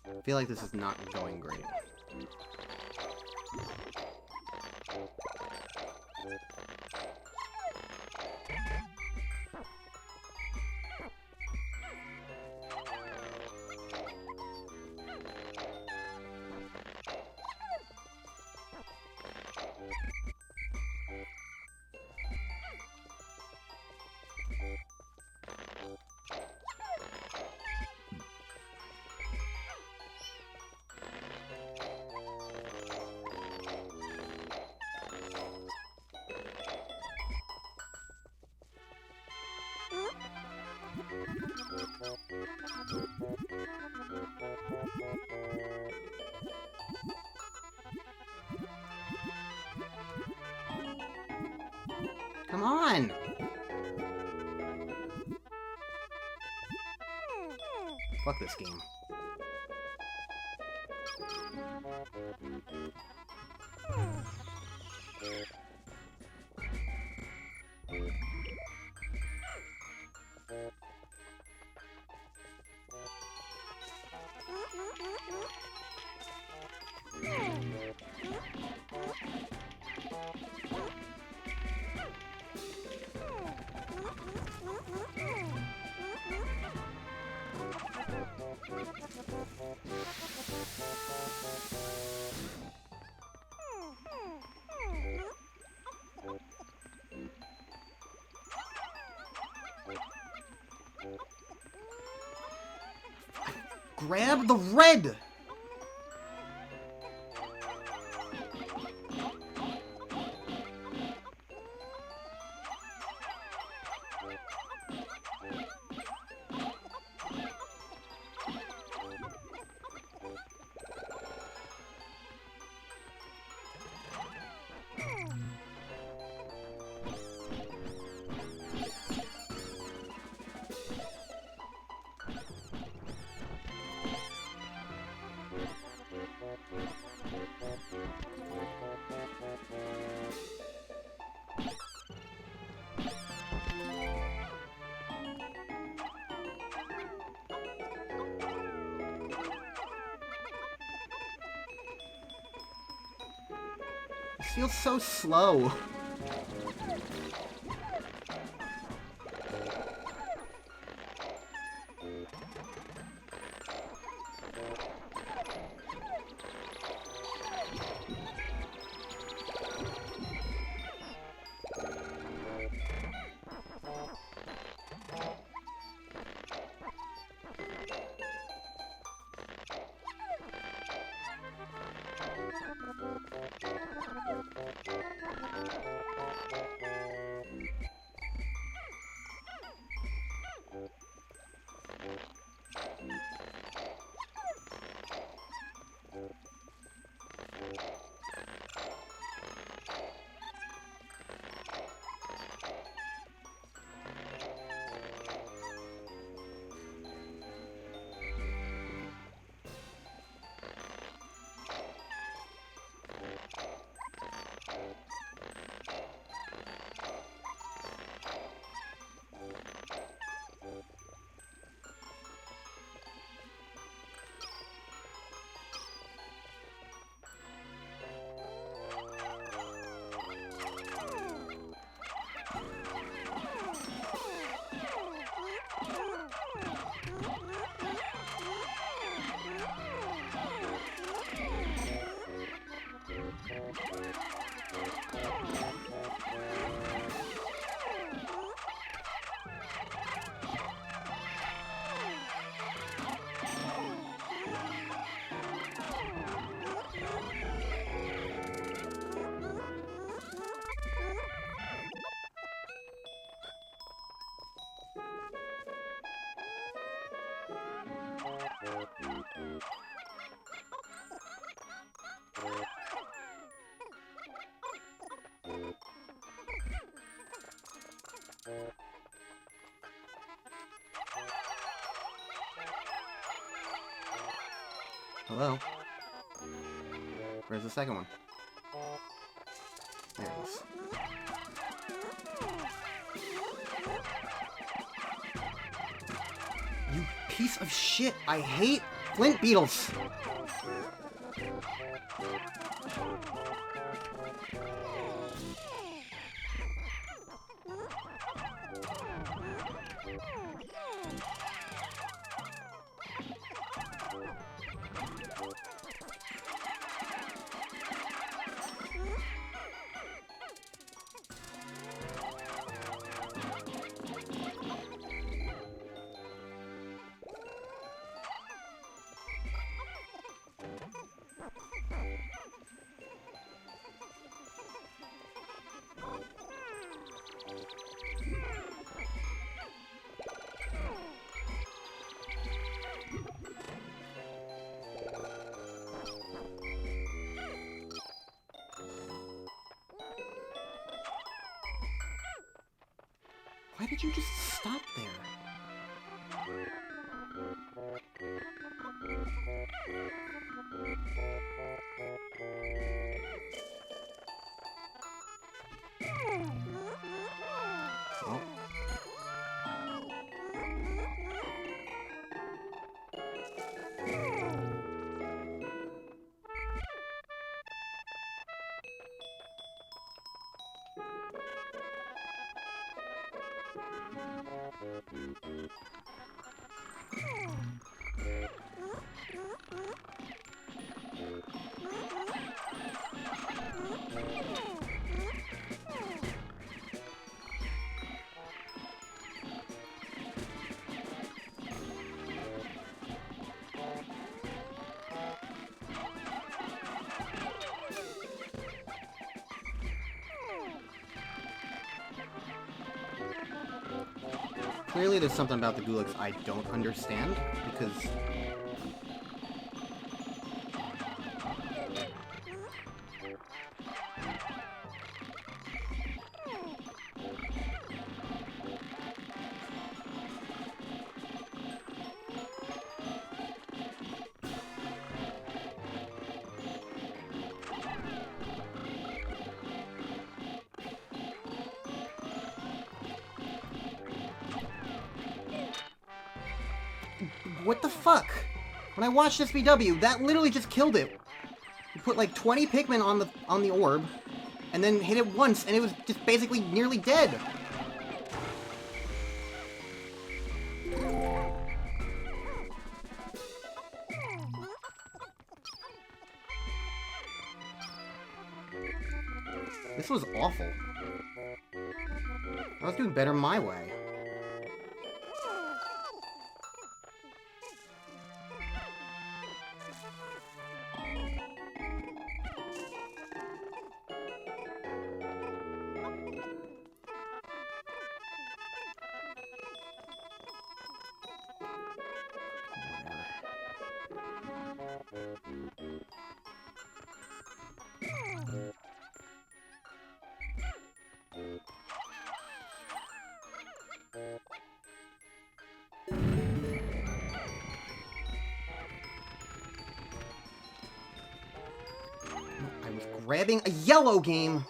I feel like this is not going great. Come on! Fuck this game. Grab the red! This feels so slow. Hello? Where's the second one? There it is. You piece of shit! I hate flint beetles! Why did you just stop there? Oh. Clearly there's something about the Gulags I don't understand, because... What the fuck? When I watched SBW, that literally just killed it. You put like 20 Pikmin on the orb, and then hit it once, and it was just basically nearly dead. This was awful. I was doing better my way. I was grabbing a yellow game!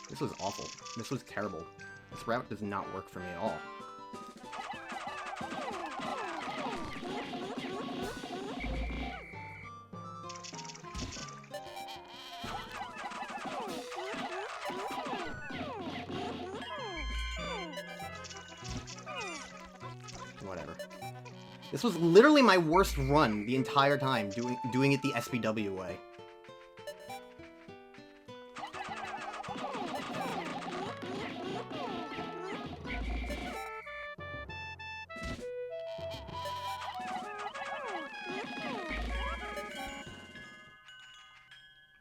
This was awful. This was terrible. This route does not work for me at all. Whatever. This was literally my worst run the entire time, doing it the SBW way.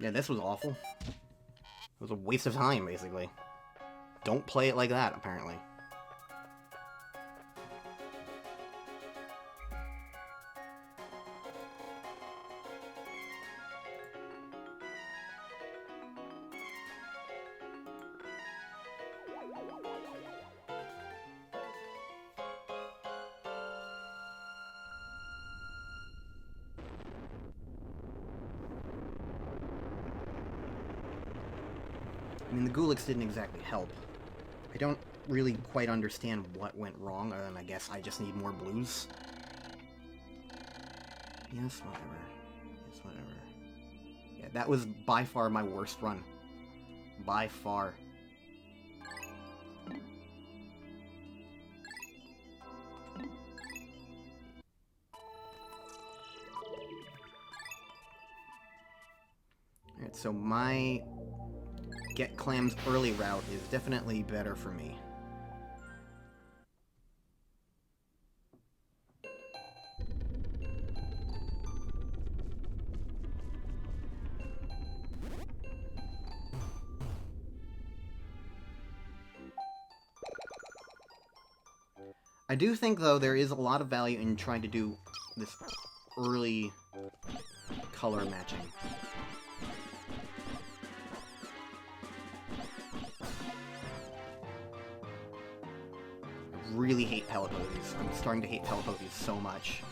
Yeah, this was awful. It was a waste of time, basically. Don't play it like that, apparently. I mean, the Gulags didn't exactly help. I don't really quite understand what went wrong, other than I guess I just need more blues. Yes, whatever. Yes, whatever. Yeah, that was by far my worst run. By far. So my get clams early route is definitely better for me. I do think, though, there is a lot of value in trying to do this early color matching. I really hate pellet ponies. I'm starting to hate pellet ponies so much.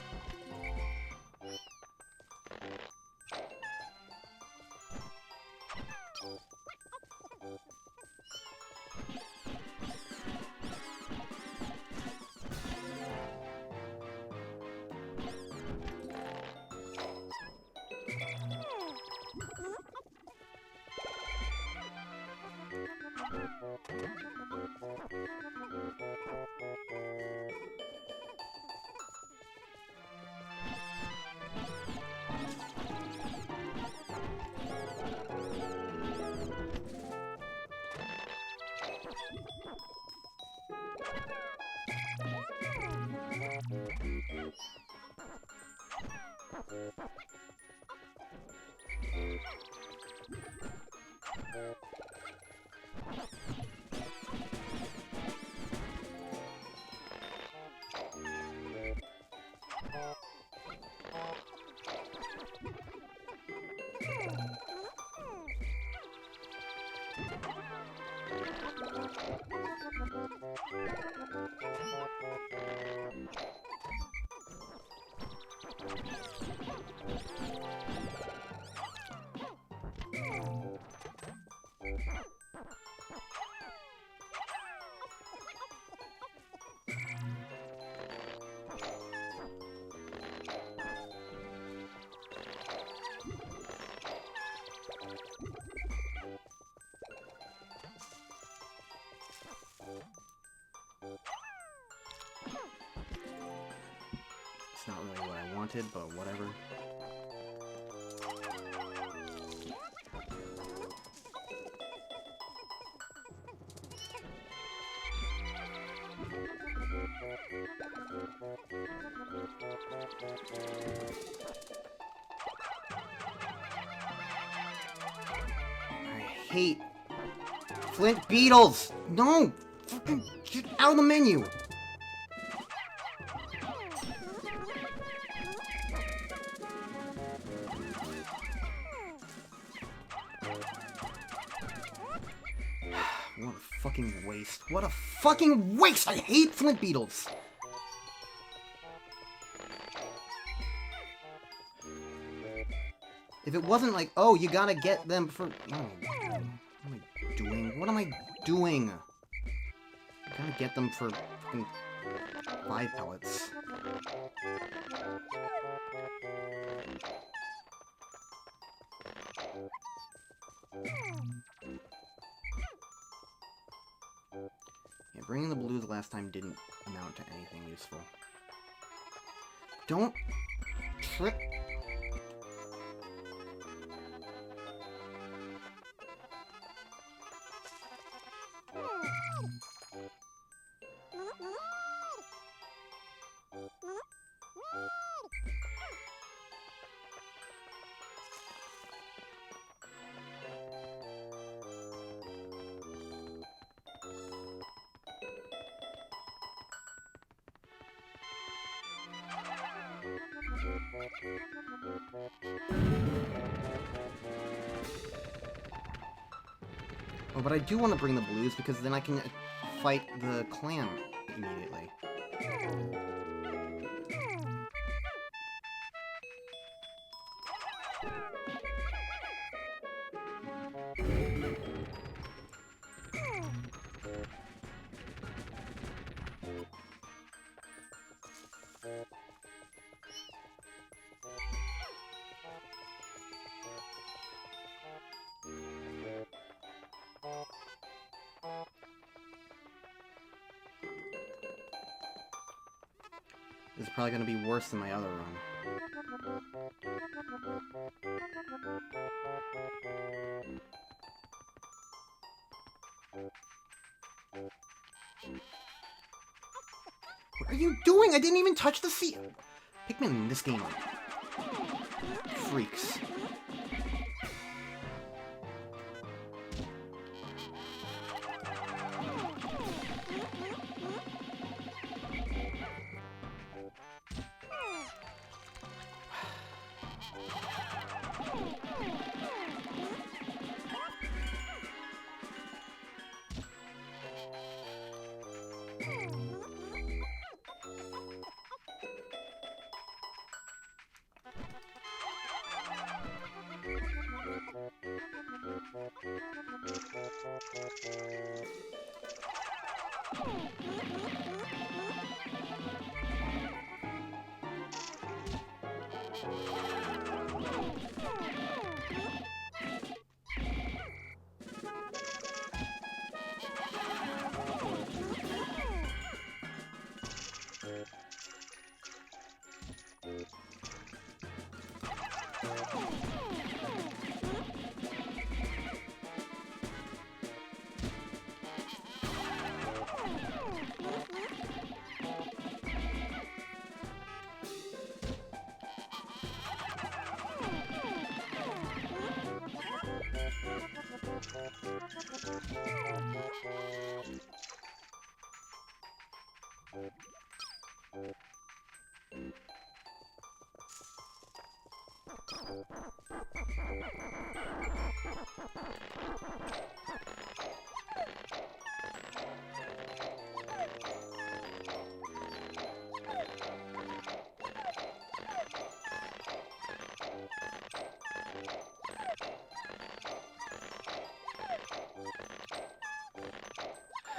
It's not really what I wanted, but whatever. I hate Flint beetles! No! Fucking get out of the menu! What a fucking waste. What a fucking waste! I hate Flint beetles! If it wasn't like, oh, you gotta get them for... Oh, what am I doing? What am I doing? I gotta get them for fucking 5 pellets. Yeah, bringing the blues last time didn't amount to anything useful. Don't trip. Oh, but I do want to bring the blues because then I can fight the clam immediately. This is probably going to be worse than my other run. What are you doing? I didn't even touch the seat. Pikmin in this game are freaks.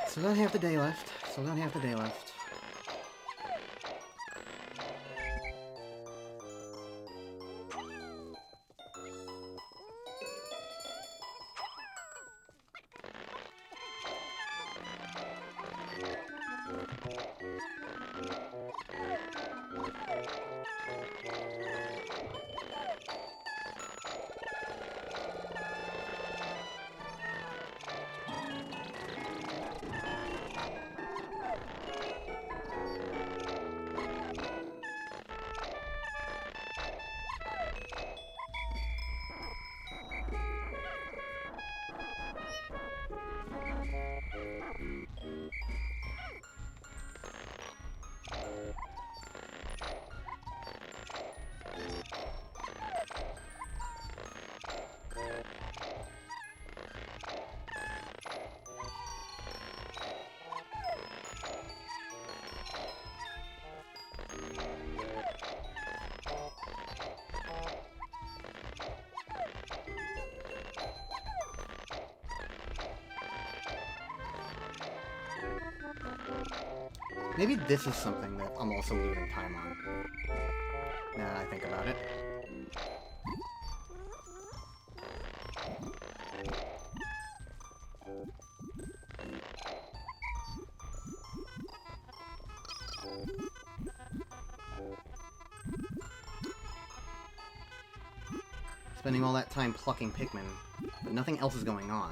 Still got half the day left. Still got half the day left. Maybe this is something that I'm also losing time on. Now that I think about it. Spending all that time plucking Pikmin, but nothing else is going on.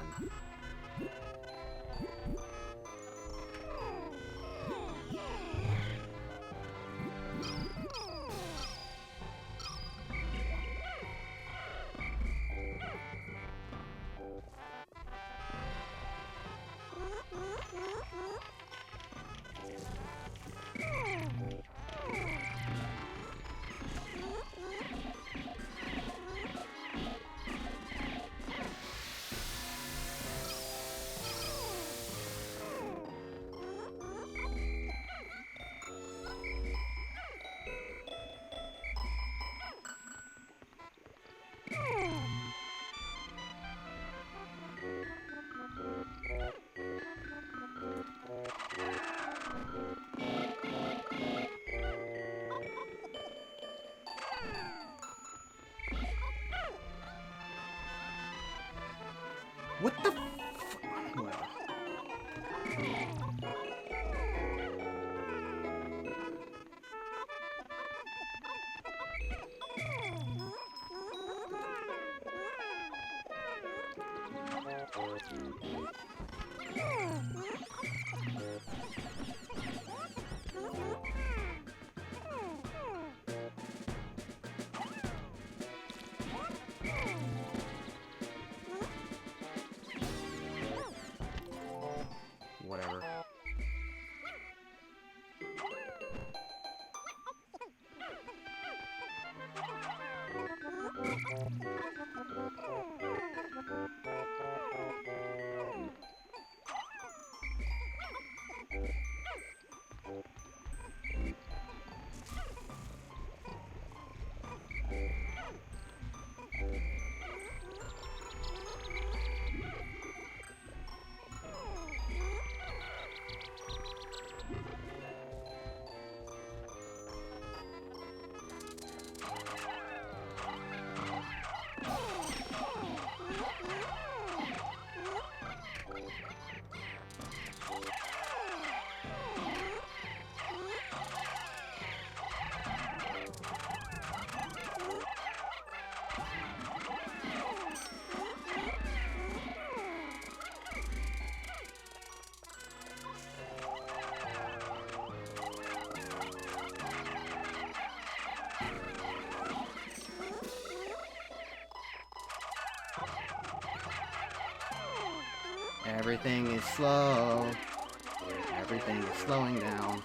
What the f- Whatever. Everything is slow. Everything is slowing down.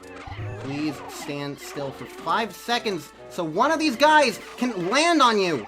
Please stand still for 5 seconds so one of these guys can land on you!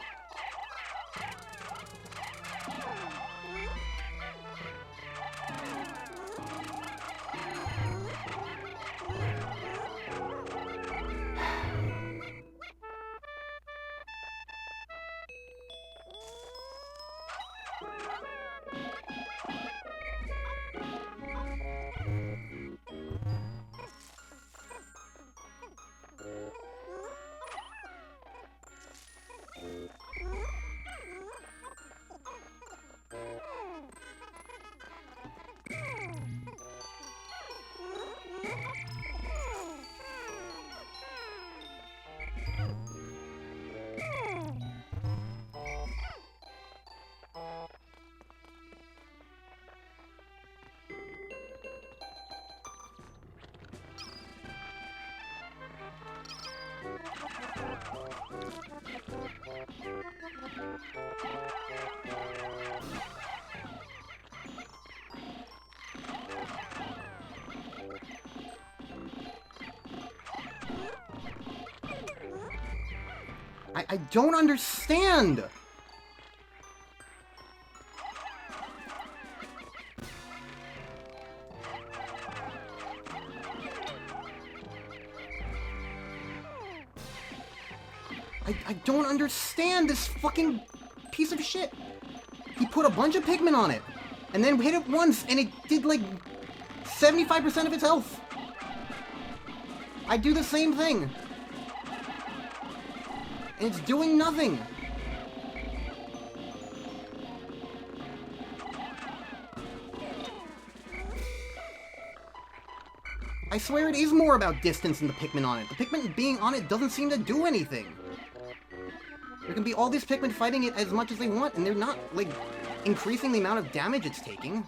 I don't understand! I don't understand this fucking piece of shit. He put a bunch of Pikmin on it, and then hit it once, and it did like 75% of its health. I do the same thing. And it's doing nothing. I swear it is more about distance than the Pikmin on it. The Pikmin being on it doesn't seem to do anything. There can be all these Pikmin fighting it as much as they want, and they're not, like, increasing the amount of damage it's taking.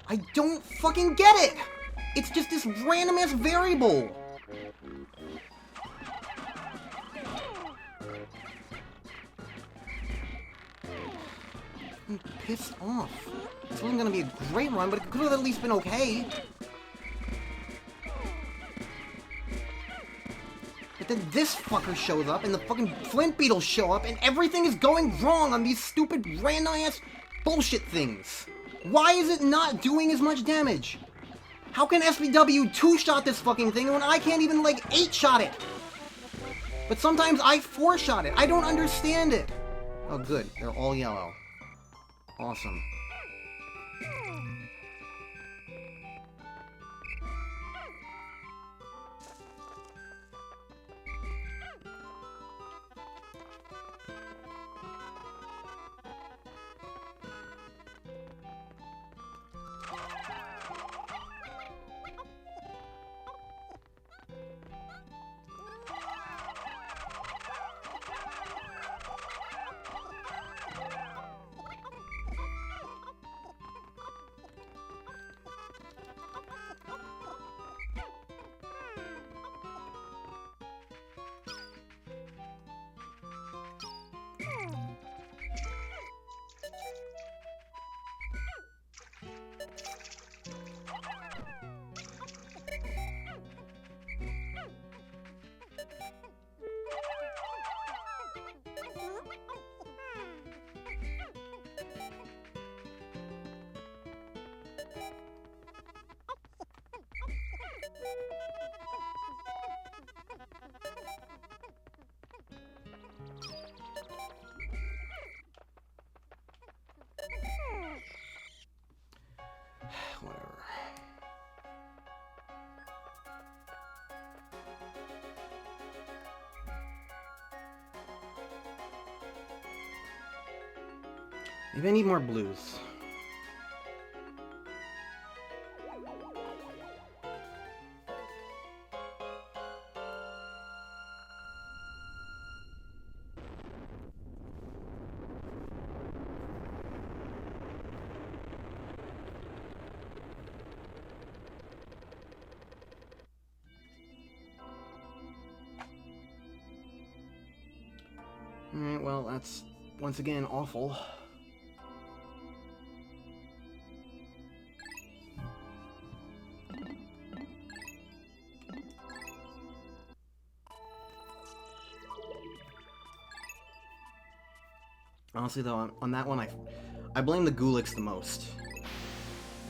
I don't fucking get it! It's just this random-ass variable! I'm pissed off. This wasn't gonna be a great run, but it could have at least been okay. But then this fucker shows up, and the fucking Flint Beetles show up, and everything is going wrong on these stupid random-ass bullshit things. Why is it not doing as much damage? How can SBW two-shot this fucking thing when I can't even, like, 8-shot it? But sometimes I 4-shot it. I don't understand it. Oh, good. They're all yellow. Awesome. Whatever. Maybe I need more blues. Alright, well, that's once again awful. Honestly, though, on that one, I blame the Gulix the most.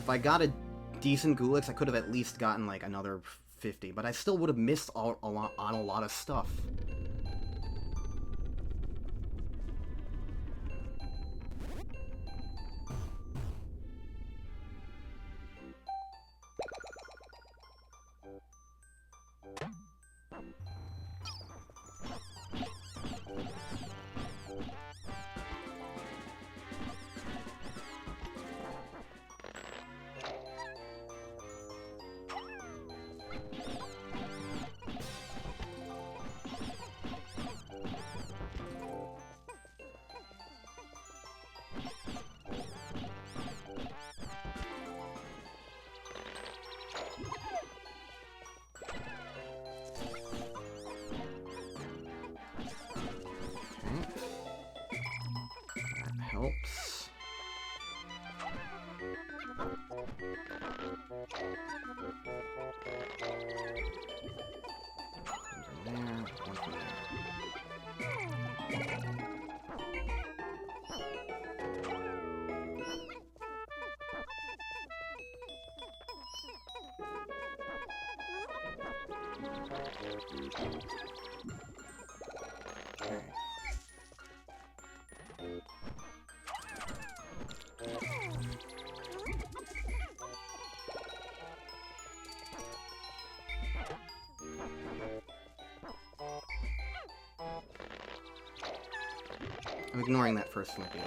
If I got a decent Gulix, I could have at least gotten, like, another 50, but I still would have missed on a lot of stuff. Helps. I'm ignoring that first flip-deal.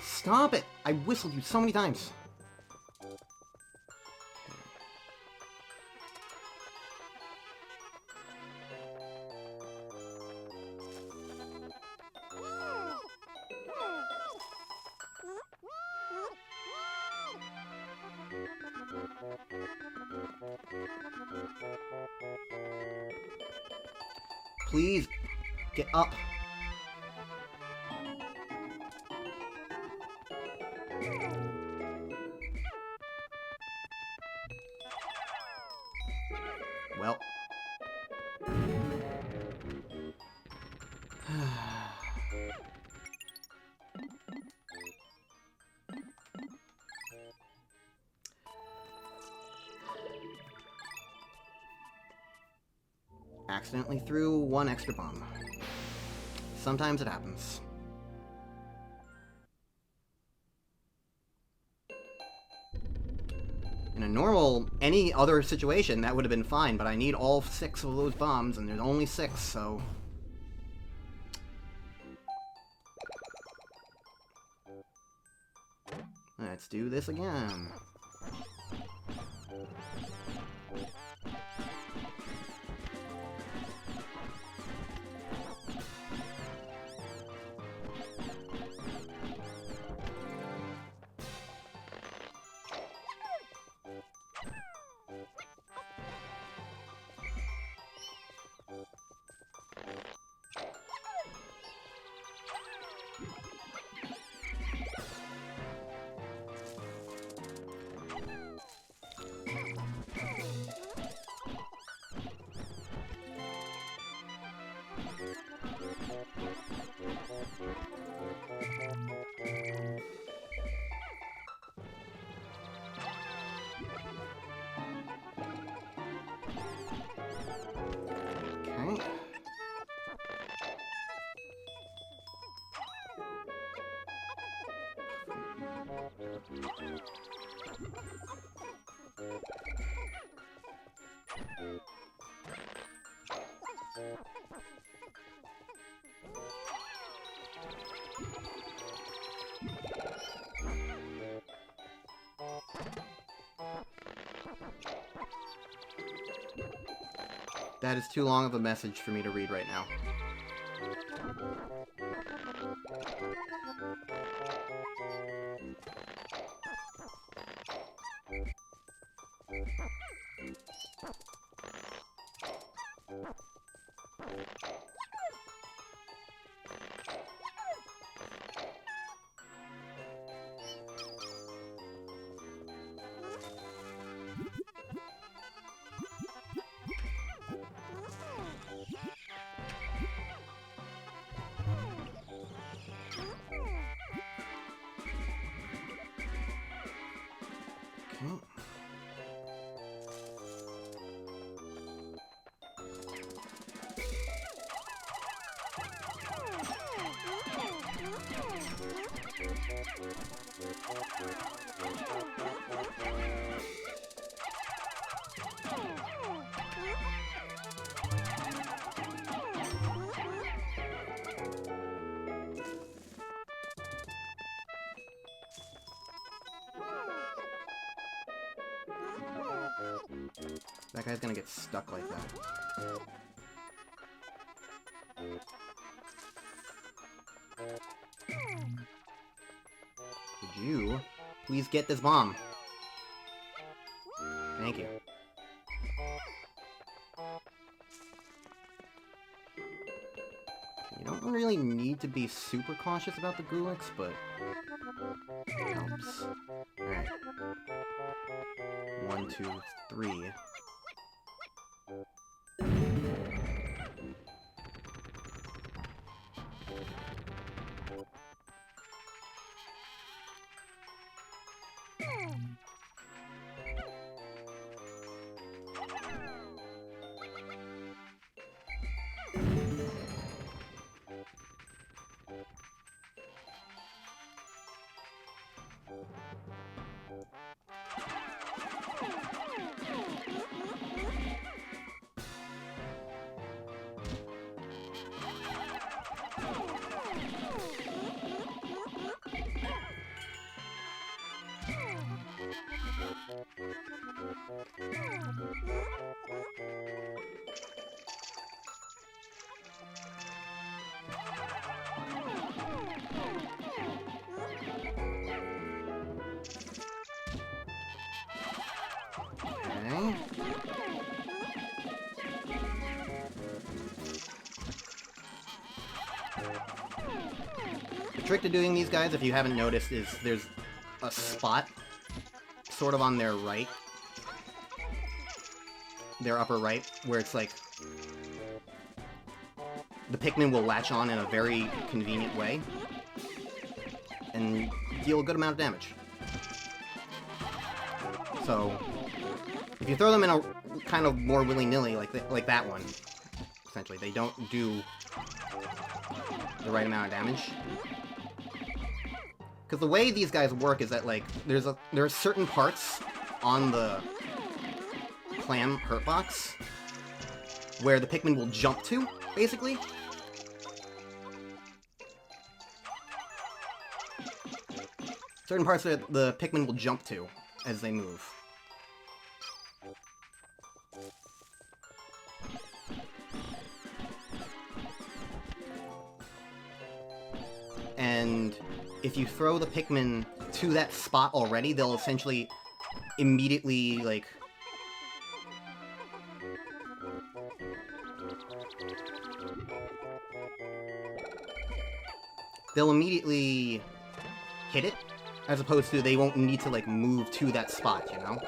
Stop it! I whistled you so many times. Please, get up. Well. Accidentally threw one extra bomb. Sometimes it happens. In a normal, any other situation, that would have been fine, but I need all 6 of those bombs, and there's only 6, so... Let's do this again. That is too long of a message for me to read right now. That guy's gonna get stuck like that. Would you please get this bomb? Thank you. You don't really need to be super cautious about the Gulix, but it helps. Alright. 1, 2, 3. Okay. The trick to doing these guys, if you haven't noticed, is there's a spot sort of on their right, their upper right, where it's like the Pikmin will latch on in a very convenient way and deal a good amount of damage. So if you throw them in a kind of more willy-nilly, like that one, essentially, they don't do the right amount of damage. Because the way these guys work is that, like, there are certain parts on the clam hurt box where the Pikmin will jump to, basically. Certain parts that the Pikmin will jump to as they move. And if you throw the Pikmin to that spot already, they'll essentially immediately, like, they'll immediately hit it, as opposed to they won't need to, like, move to that spot, you know?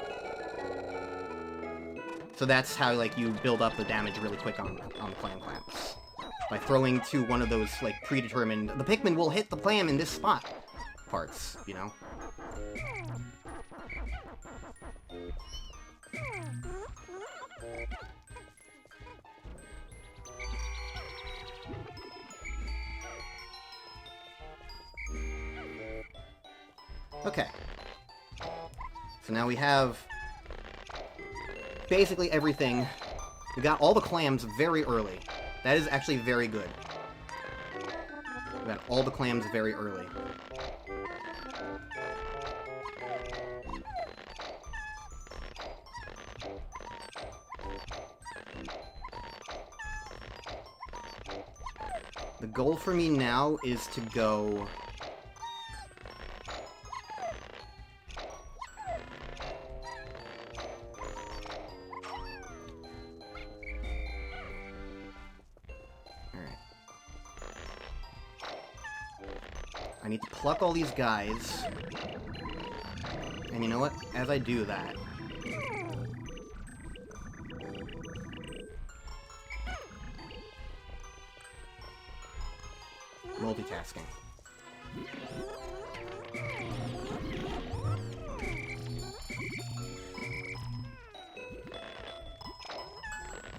So that's how, like, you build up the damage really quick on the clam clamps. By throwing to one of those, like, predetermined... The Pikmin will hit the clam in this spot parts, you know? Okay. So now we have basically everything We got all the clams very early. That is actually very good. We got all the clams very early. The goal for me now is to go... I need to pluck all these guys. And you know what? As I do that... multitasking.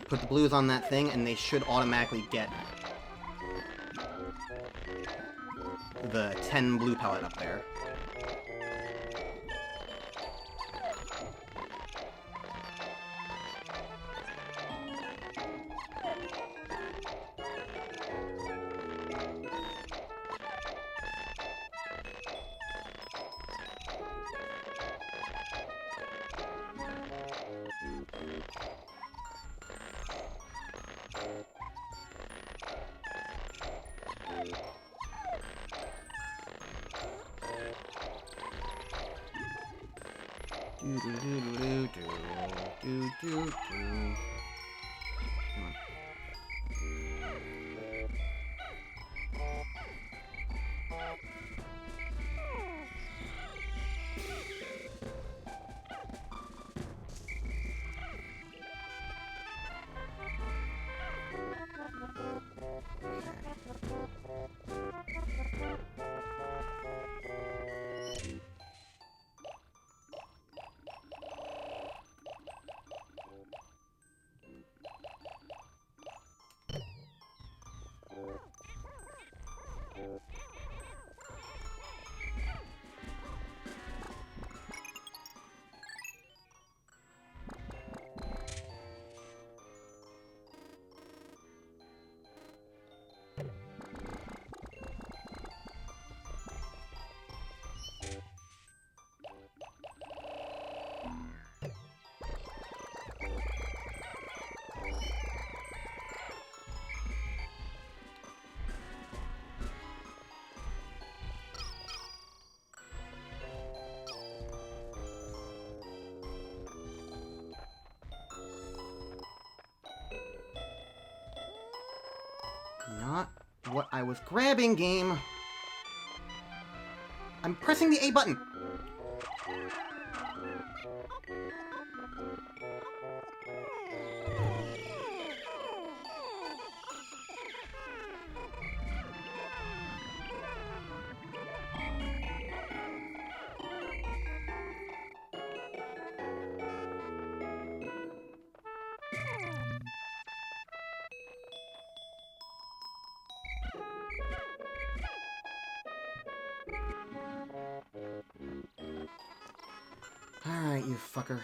Put the blues on that thing, and they should automatically get the 10 blue pellet up there. Come on. Not what I was grabbing, game. I'm pressing the A button. Alright, you fucker.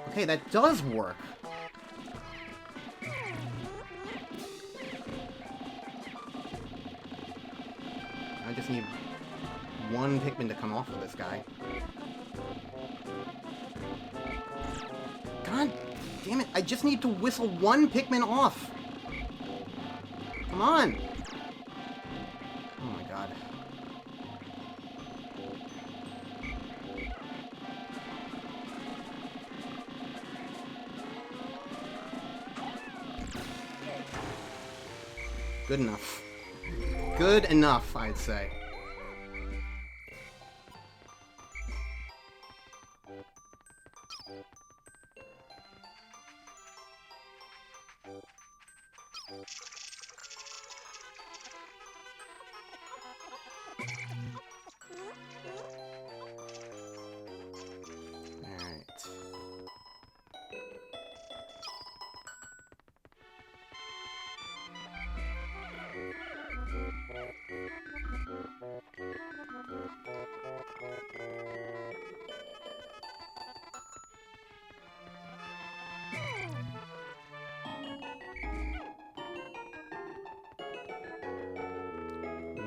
Okay, that does work. I just need one Pikmin to come off of this guy. God damn it, I just need to whistle one Pikmin off. Come on. Oh my god. Good enough. Good enough, I'd say.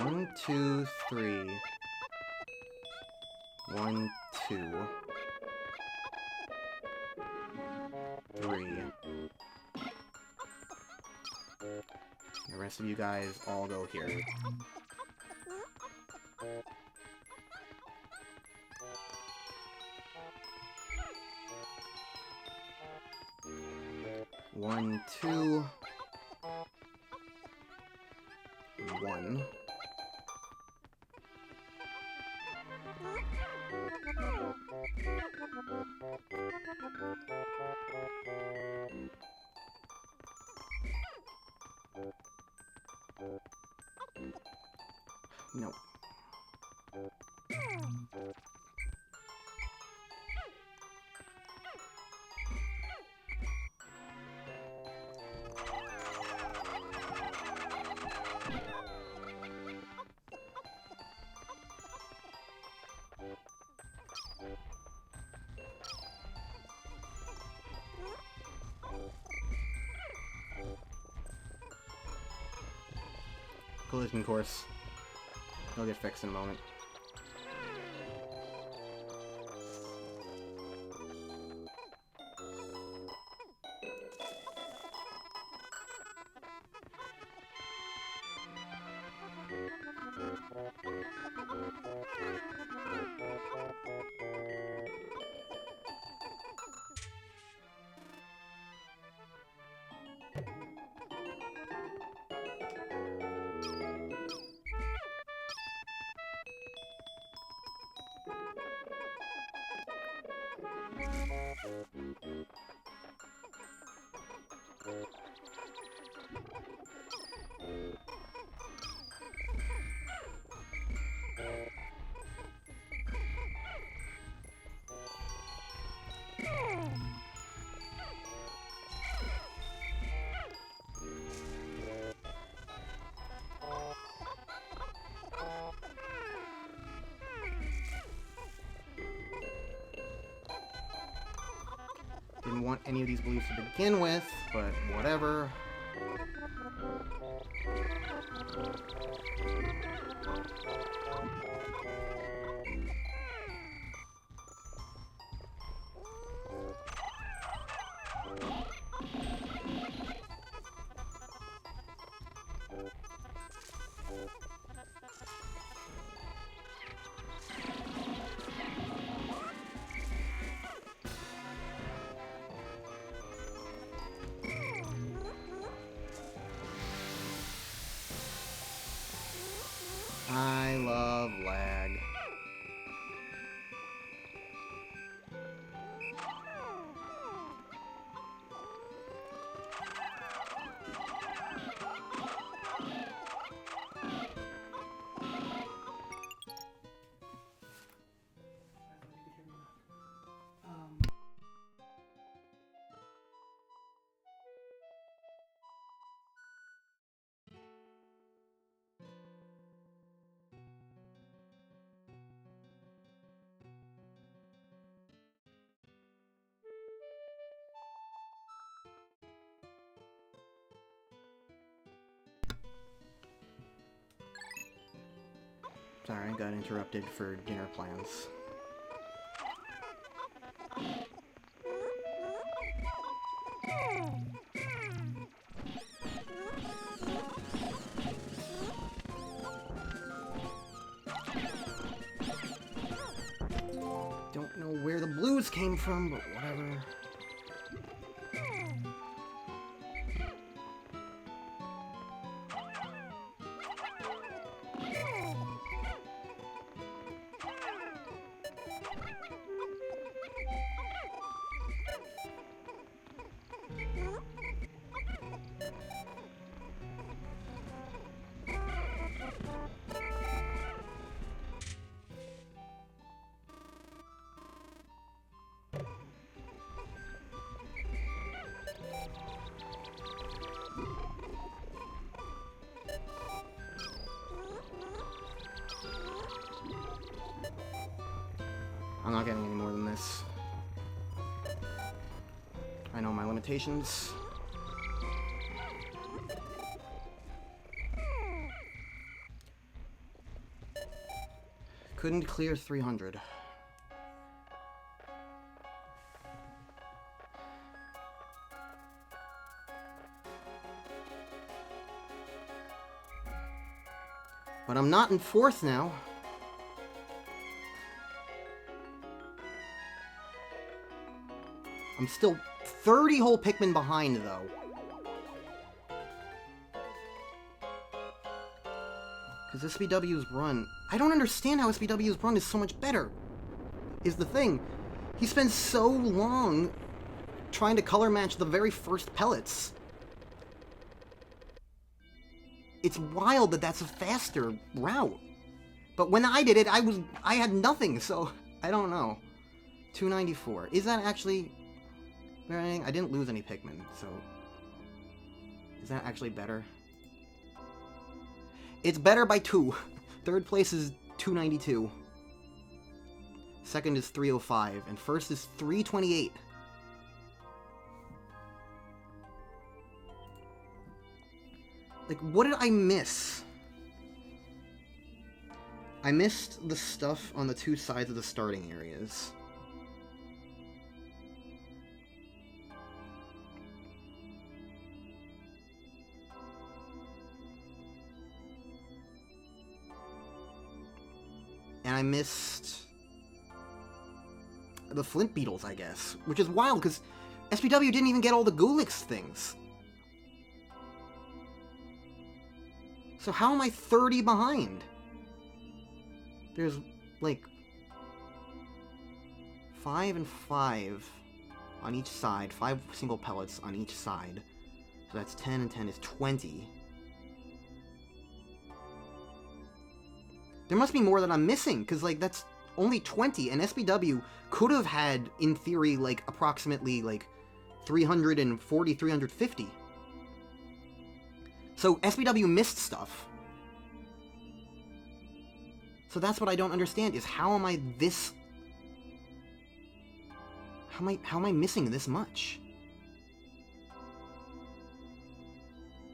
1, 2, 3. 1, 2. 3. The rest of you guys all go here. One, two, 1. No. Collision course. It'll get fixed in a moment. Didn't want any of these blues to begin with, but whatever. I love lag. Sorry, got interrupted for dinner plans. Don't know where the blues came from, but whatever. I'm not getting any more than this. I know my limitations. Couldn't clear 300. But I'm not in 4th now. I'm still 30 whole Pikmin behind, though. Because SBW's run... I don't understand how SBW's run is so much better, is the thing. He spends so long trying to color match the very first pellets. It's wild that that's a faster route. But when I did it, I had nothing, so I don't know. 294. Is that actually... I didn't lose any Pikmin, so... Is that actually better? It's better by 2. 3rd place is 292. 2nd is 305, and 1st is 328. Like, what did I miss? I missed the stuff on the 2 sides of the starting areas. And I missed the Flint Beetles, I guess. Which is wild, because SPW didn't even get all the Gulix things. So how am I 30 behind? There's, like, 5 and 5 on each side. 5 single pellets on each side. So that's 10 and 10 is 20. There must be more that I'm missing, because, like, that's only 20, and SBW could have had, in theory, like, approximately, like, 340, 350. So SBW missed stuff. So that's what I don't understand, is how am I this... How am I missing this much?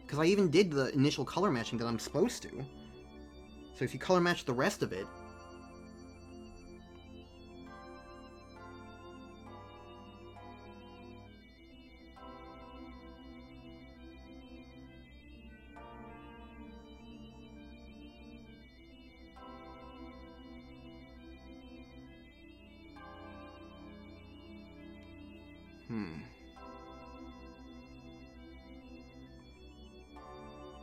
Because I even did the initial color matching that I'm supposed to. So if you color match the rest of it...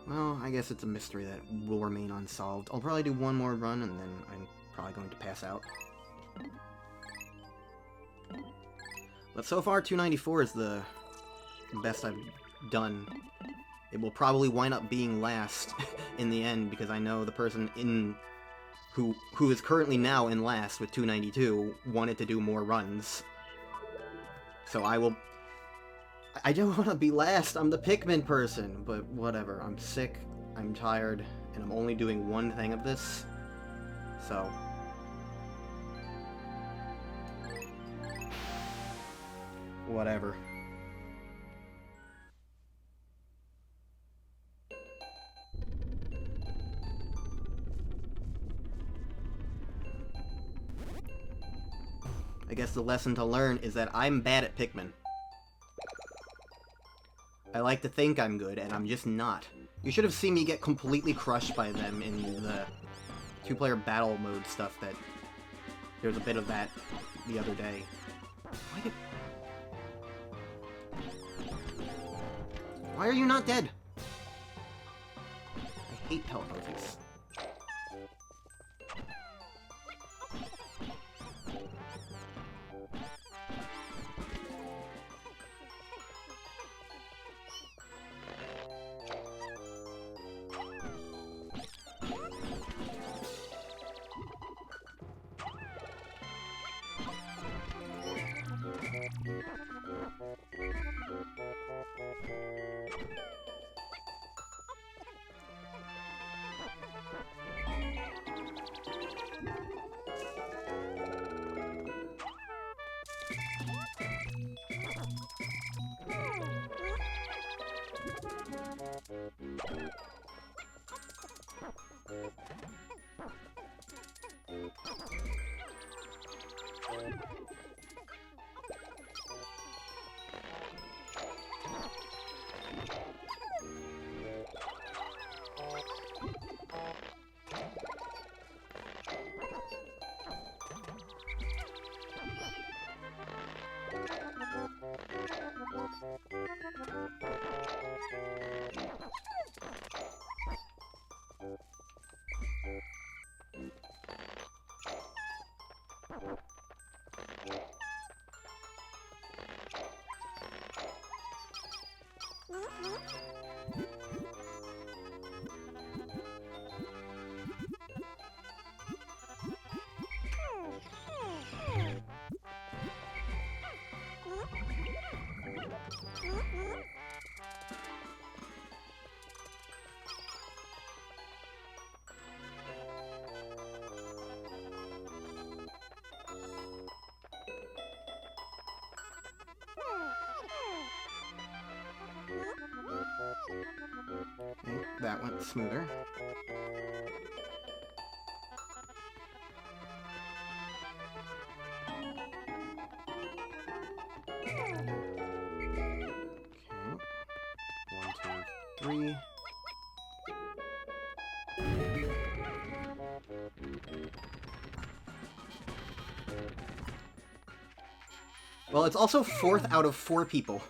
Well, I guess it's a mystery that will remain unsolved. I'll probably do one more run, and then I'm probably going to pass out. But so far, 294 is the best I've done. It will probably wind up being last in the end, because I know the person who is currently now in last with 292 wanted to do more runs. So I don't want to be last, I'm the Pikmin person, but whatever, I'm sick, I'm tired, and I'm only doing one thing of this, so... Whatever. I guess the lesson to learn is that I'm bad at Pikmin. I like to think I'm good, and I'm just not. You should have seen me get completely crushed by them in the 2-player battle mode stuff that... There was a bit of that the other day. Why are you not dead? I hate telepathies. Okay, that went smoother. Okay. 1, 2, 3. Well, it's also 4th out of 4 people.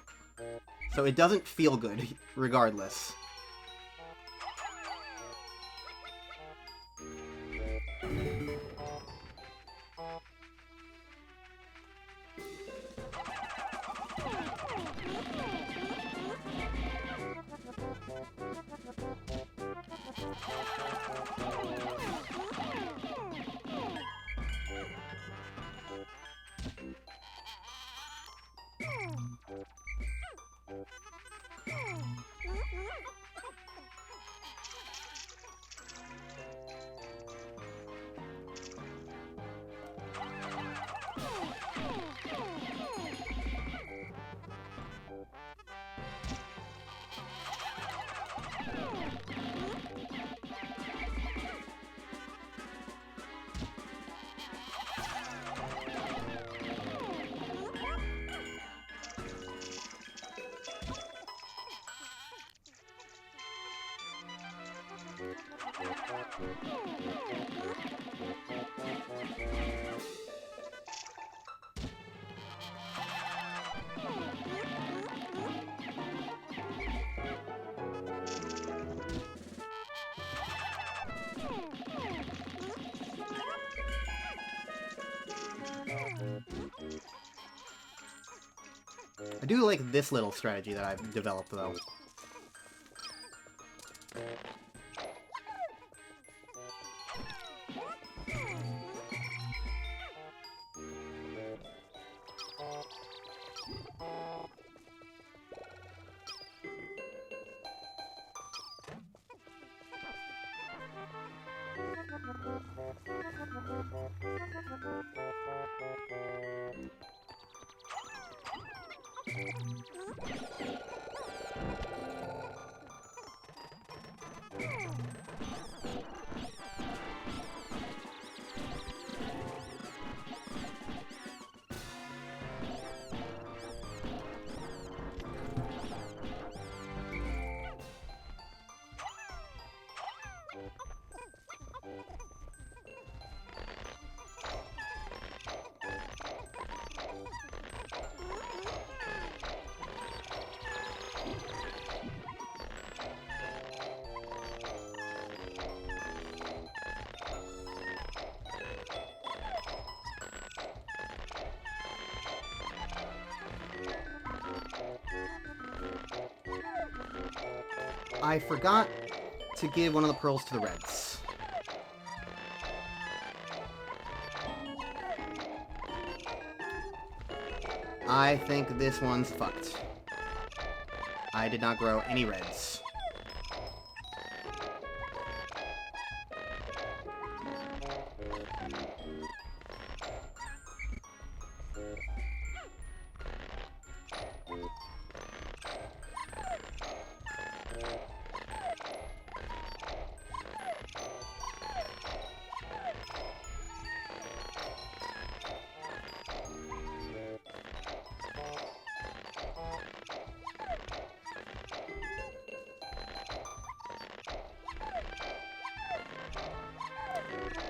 So it doesn't feel good, regardless. I do like this little strategy that I've developed, though. I forgot to give one of the pearls to the reds. I think this one's fucked. I did not grow any reds.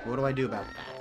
What do I do about that?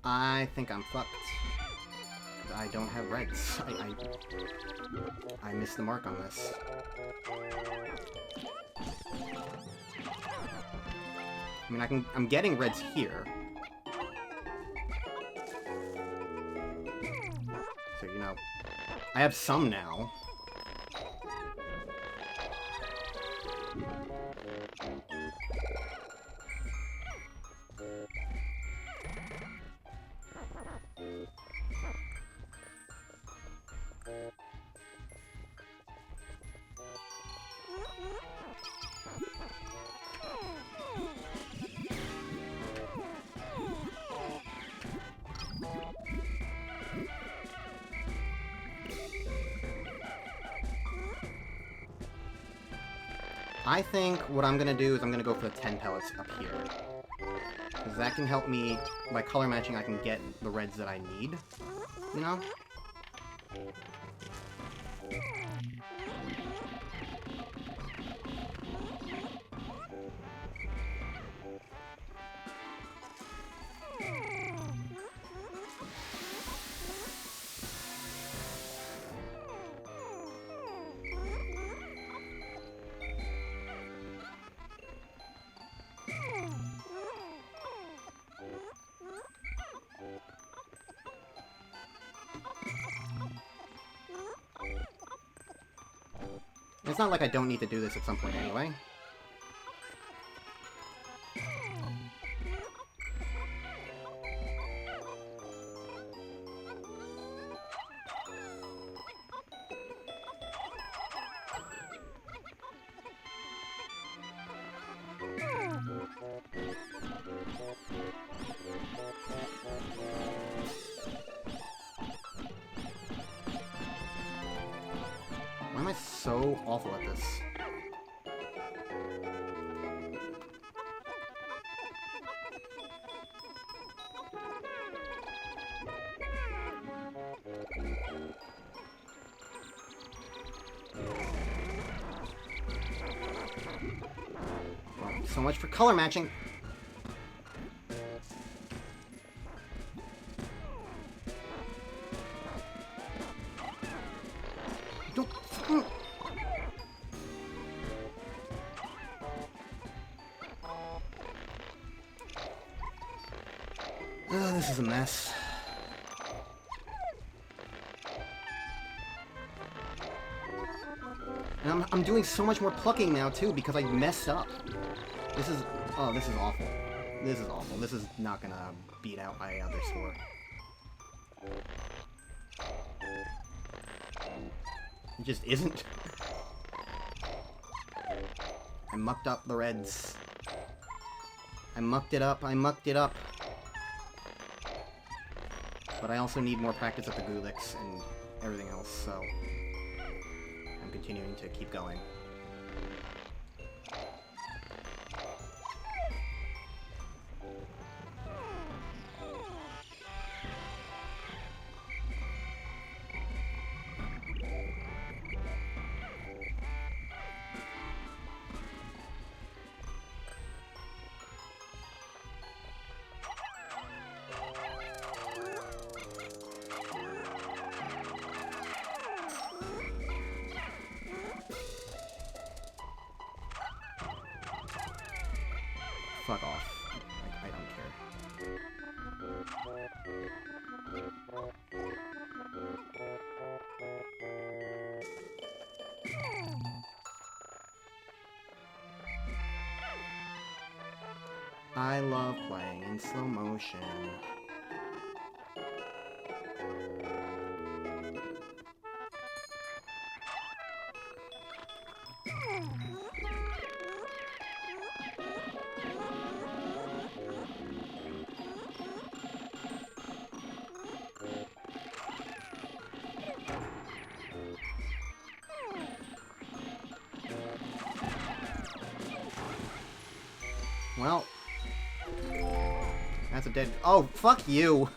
I think I'm fucked. I don't have reds. I missed the mark on this. I mean, I'm getting reds here. So, you know, I have some now. I think what I'm gonna do is I'm gonna go for the 10 pellets up here. Because that can help me, by color matching, I can get the reds that I need, you know? It's not like I don't need to do this at some point anyway. Why am I so awful at this? Well, so much for color matching. This is a mess. And I'm doing so much more plucking now, too, because I messed up. This is... Oh, this is awful. This is awful. This is not gonna beat out my other score. It just isn't. I mucked up the reds. I mucked it up. I mucked it up. But I also need more practice at the Gulix and everything else, so I'm continuing to keep going. Fuck off. I don't care. I love playing in slow motion. Well, that's a dead... Oh, fuck you!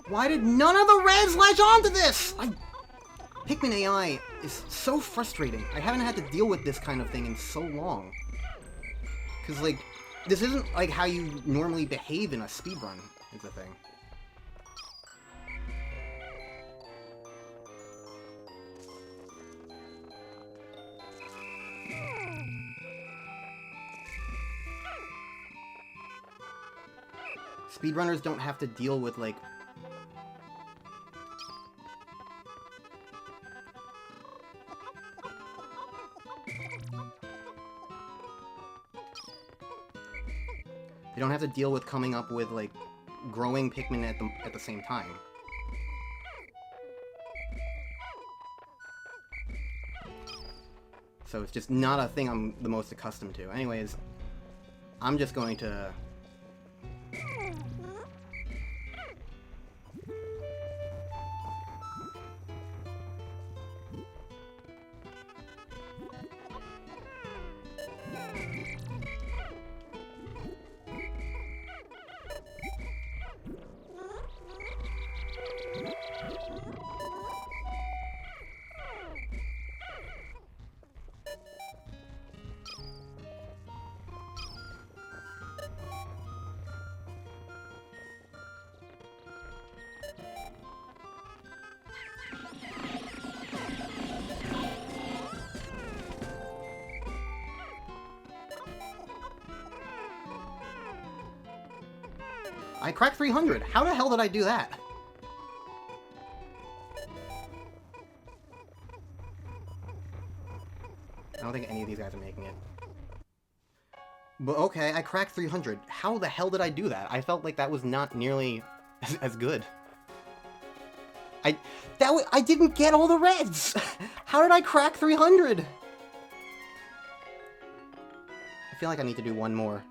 Why did none of the reds latch onto this? Pikmin AI is so frustrating. I haven't had to deal with this kind of thing in so long. Because, like, this isn't, like, how you normally behave in a speedrun, is the thing. Speedrunners don't have to deal with, like... They don't have to deal with coming up with, like, growing Pikmin at the same time. So it's just not a thing I'm the most accustomed to. Anyways, I'm just going to... I cracked 300! How the hell did I do that? I don't think any of these guys are making it. But okay, I cracked 300. How the hell did I do that? I felt like that was not nearly as good. I didn't get all the reds! How did I crack 300? I feel like I need to do one more.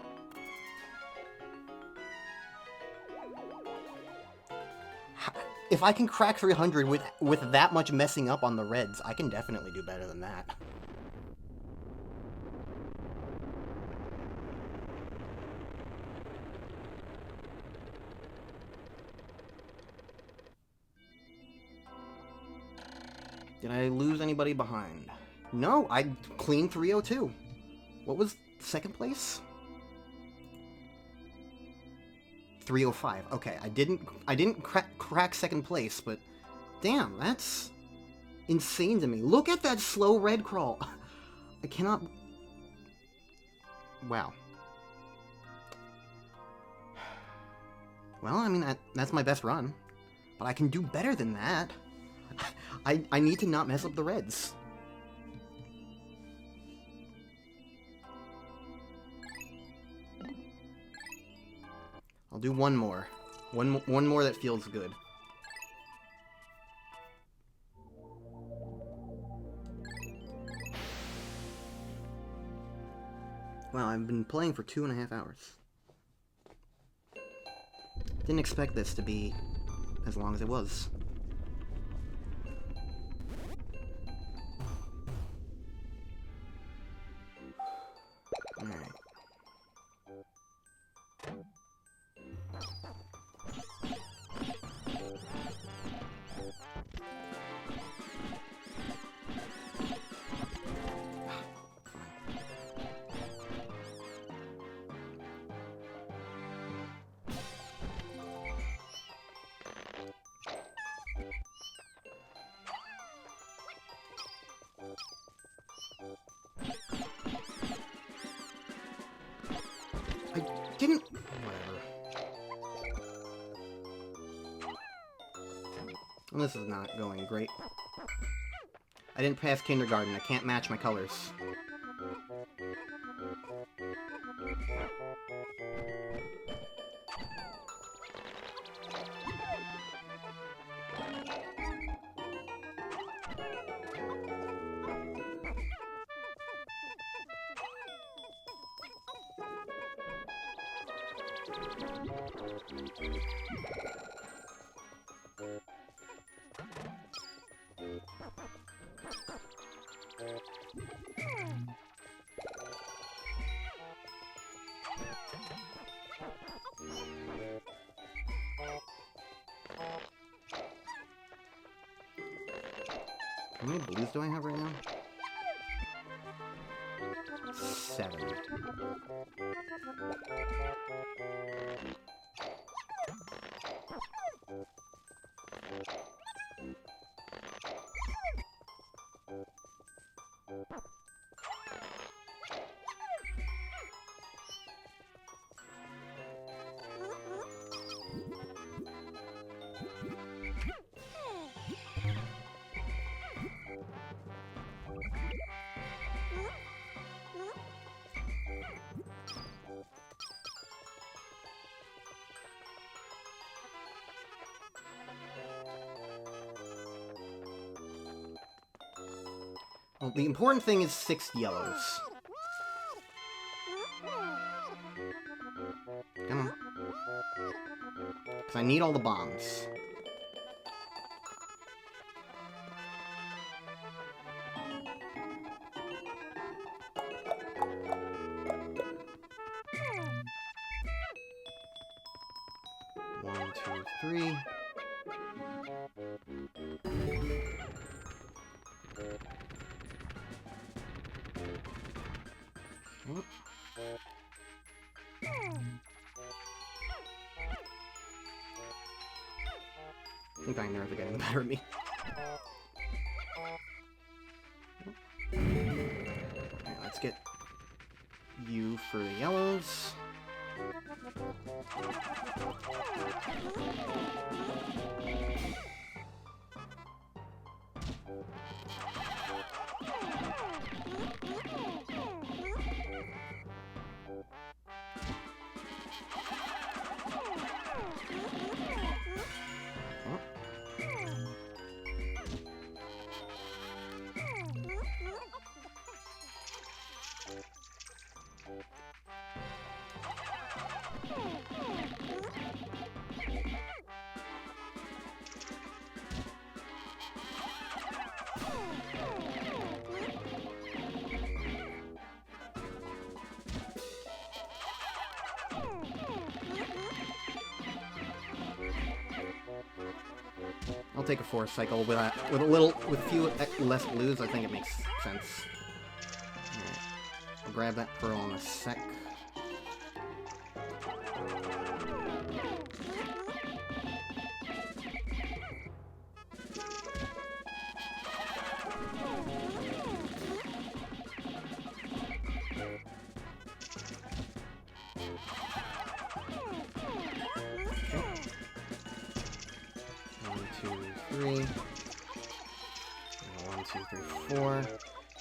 If I can crack 300 with that much messing up on the reds, I can definitely do better than that. Did I lose anybody behind? No, I cleaned 302. What was second place? 305. Okay, I didn't crack second place, but damn, that's insane to me. Look at that slow red crawl. I cannot... Wow. Well, I mean, that's my best run. But I can do better than that. I need to not mess up the reds. I'll do one more. One more that feels good. Wow, I've been playing for 2.5 hours. Didn't expect this to be as long as it was. Alright. I didn't... Whatever. This is not going great. I didn't pass kindergarten. I can't match my colors. How many blues do I have right now? 7. Well, the important thing is 6 yellows. Come on. Because I need all the bombs. One, two, three. I think I nerves are getting the better of me. Okay, let's get you for the yellows. I'll take a force cycle with few less blues. I think it makes sense. Right. I'll grab that pearl in a sec.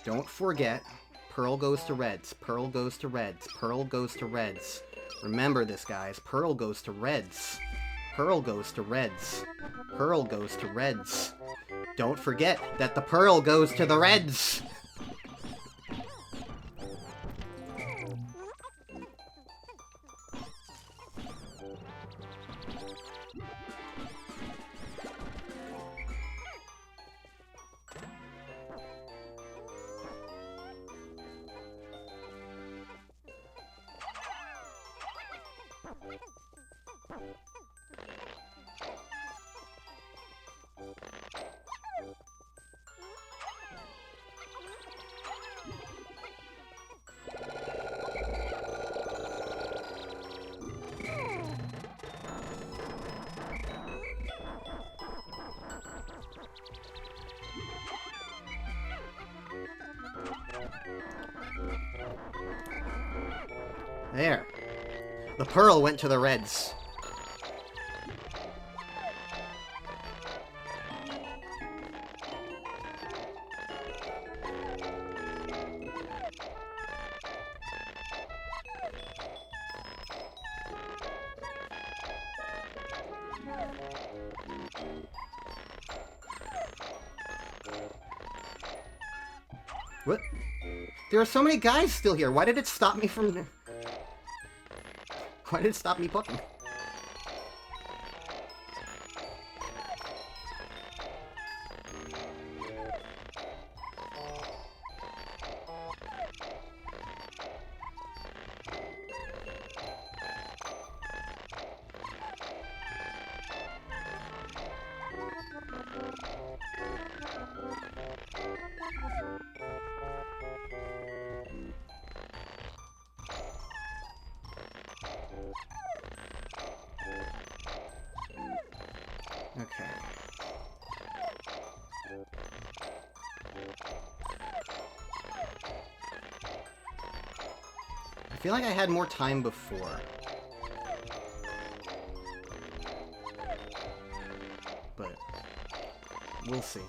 Don't forget, Pearl goes to reds, Pearl goes to reds, Pearl goes to reds. Remember this, guys. Pearl goes to reds. Pearl goes to reds. Pearl goes to reds. Don't forget that the pearl goes to the reds! There. The pearl went to the reds. What? There are so many guys still here. Why did it stop me from... Why did it stop me booking? Okay. I feel like I had more time before. But we'll see.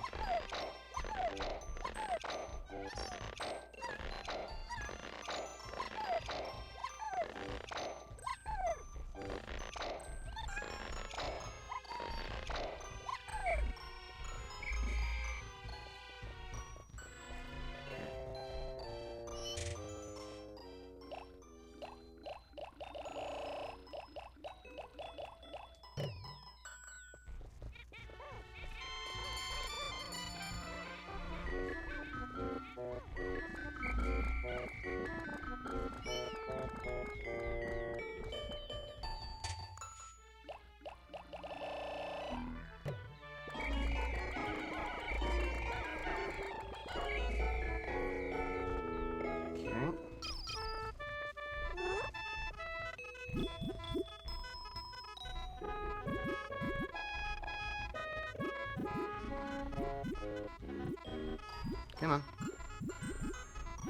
Come on.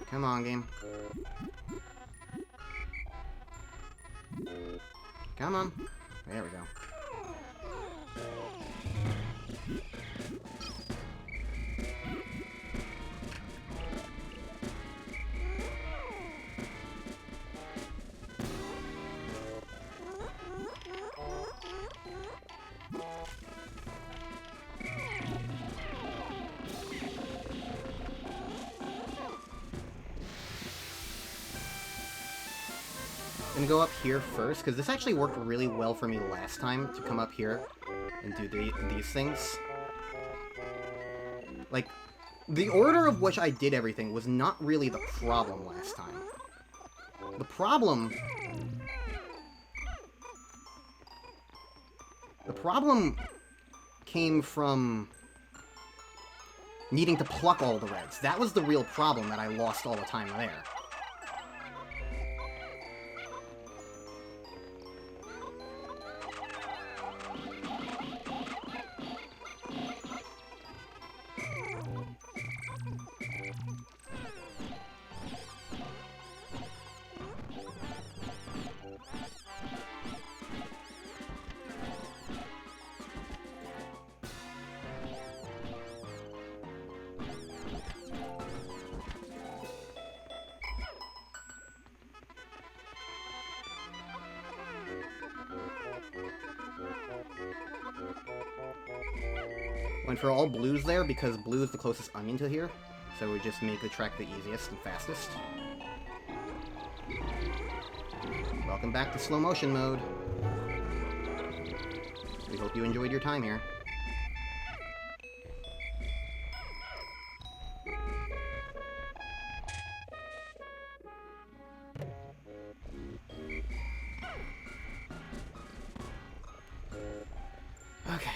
Come on, game. Come on. There we go. I'm gonna go up here first, because this actually worked really well for me last time, to come up here and do these things. Like, The order of which I did everything was not really the problem last time. The problem came from needing to pluck all the reds. That was the real problem, that I lost all the time there. Went for all blues there because blue is the closest onion to here, so it would just make the trek the easiest and fastest. Welcome back to slow motion mode. We hope you enjoyed your time here. Okay.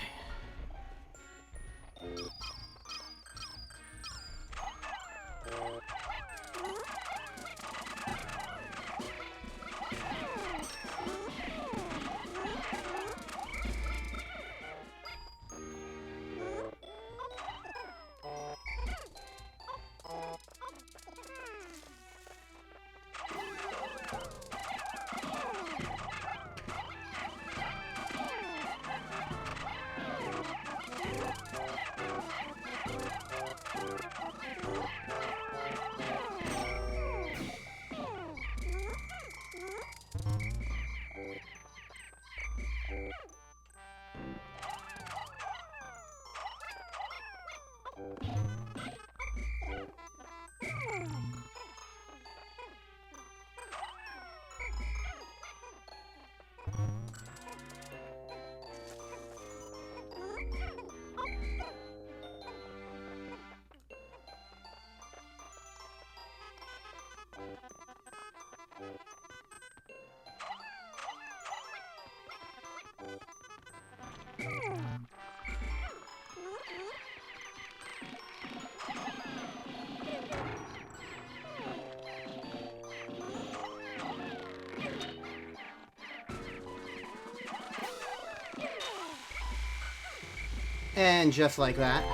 And just like that.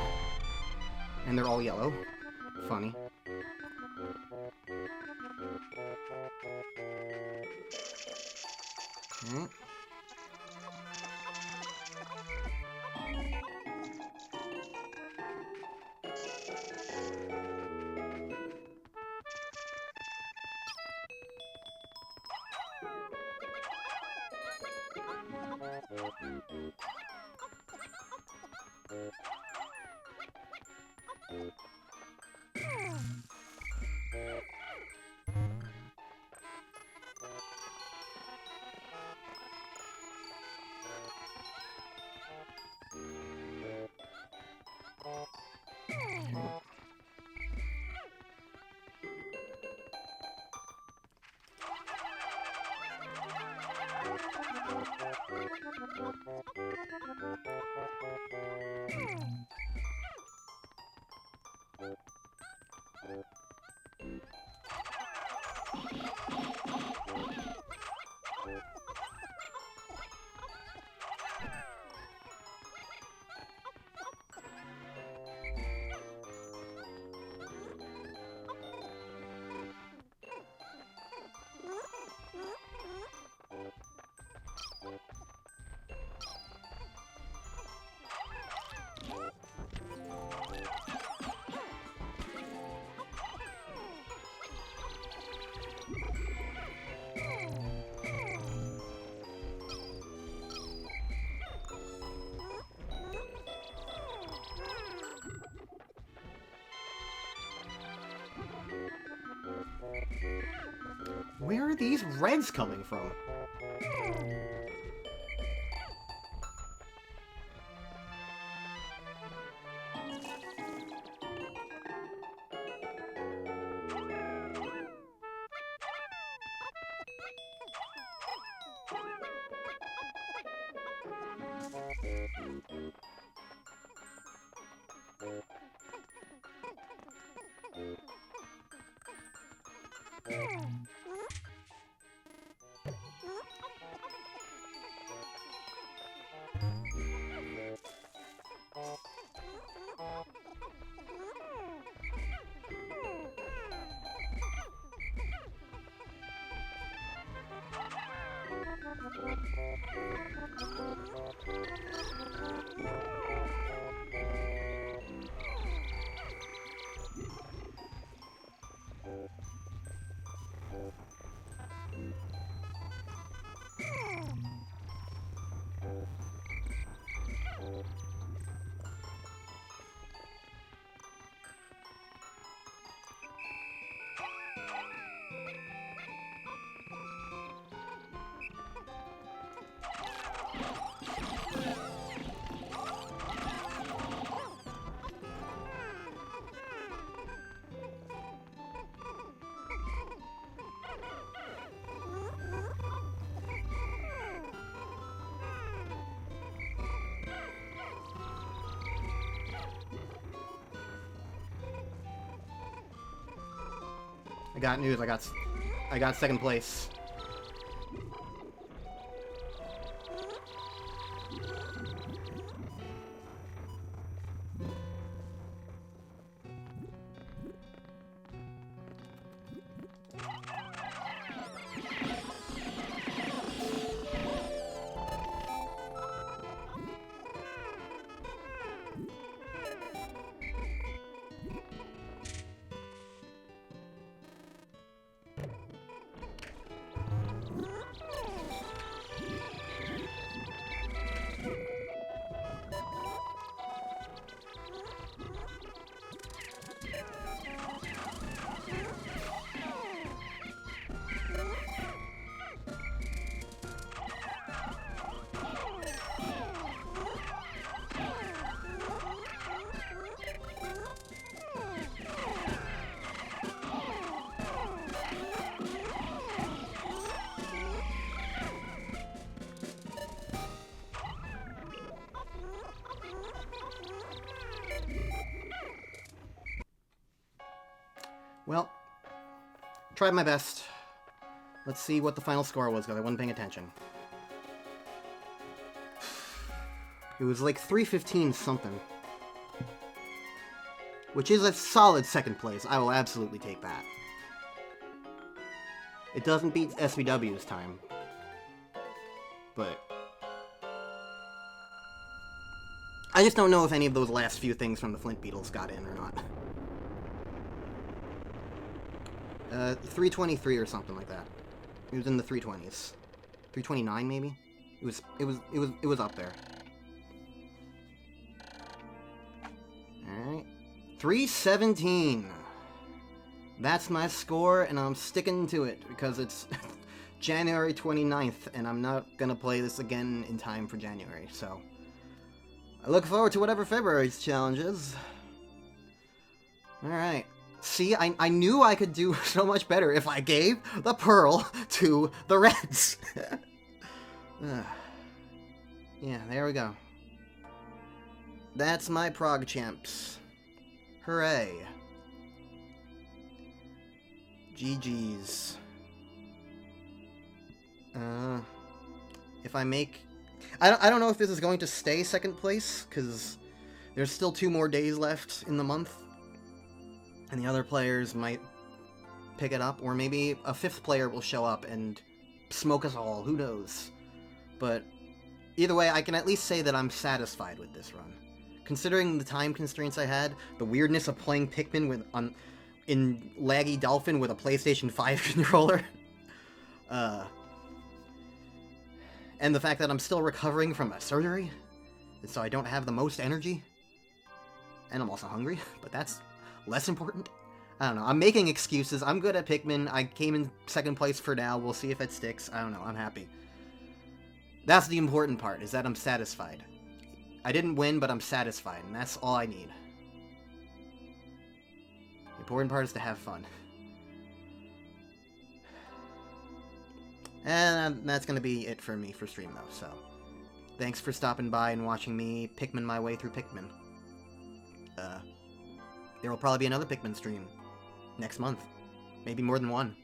And they're all yellow. Funny. Okay. Where are these reds coming from? I got news. I got second place. Well, tried my best. Let's see what the final score was, because I wasn't paying attention. It was like 315 something. Which is a solid second place. I will absolutely take that. It doesn't beat SVW's time. But I just don't know if any of those last few things from the Flint Beetles got in or not. 323 or something like that. It was in the 320s. 329 maybe? It was up there. Alright. 317. That's my score, and I'm sticking to it because it's January 29th, and I'm not gonna play this again in time for January, so I look forward to whatever February's challenge is. Alright. See, I knew I could do so much better if I gave the pearl to the Reds. Yeah, there we go. That's my Progg champs. Hooray. GG's. If I make... I don't know if this is going to stay second place, because there's still 2 more days left in the month. And the other players might pick it up, or maybe a 5th player will show up and smoke us all, who knows. But either way, I can at least say that I'm satisfied with this run. Considering the time constraints I had, the weirdness of playing Pikmin in laggy Dolphin with a PlayStation 5 controller, and the fact that I'm still recovering from a surgery, and so I don't have the most energy, and I'm also hungry, but that's less important. I don't know. I'm making excuses. I'm good at Pikmin. I came in second place for now. We'll see if it sticks. I don't know. I'm happy. That's the important part, is that I'm satisfied. I didn't win, but I'm satisfied, and that's all I need. The important part is to have fun. And that's going to be it for me for stream, though, so Thanks for stopping by and watching me Pikmin my way through Pikmin. There will probably be another Pikmin stream next month. Maybe more than one.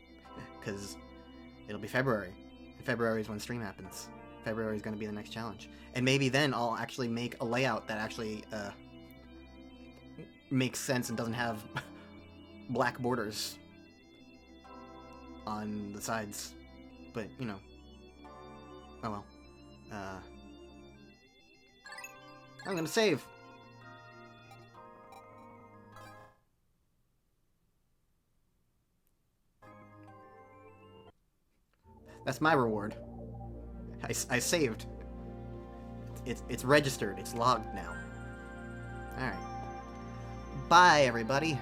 Because it'll be February. And February is when stream happens. February is going to be the next challenge. And maybe then I'll actually make a layout that actually makes sense and doesn't have black borders on the sides. But, you know. Oh well. I'm gonna save. That's my reward. I saved. It's registered. It's logged now. Alright. Bye, everybody.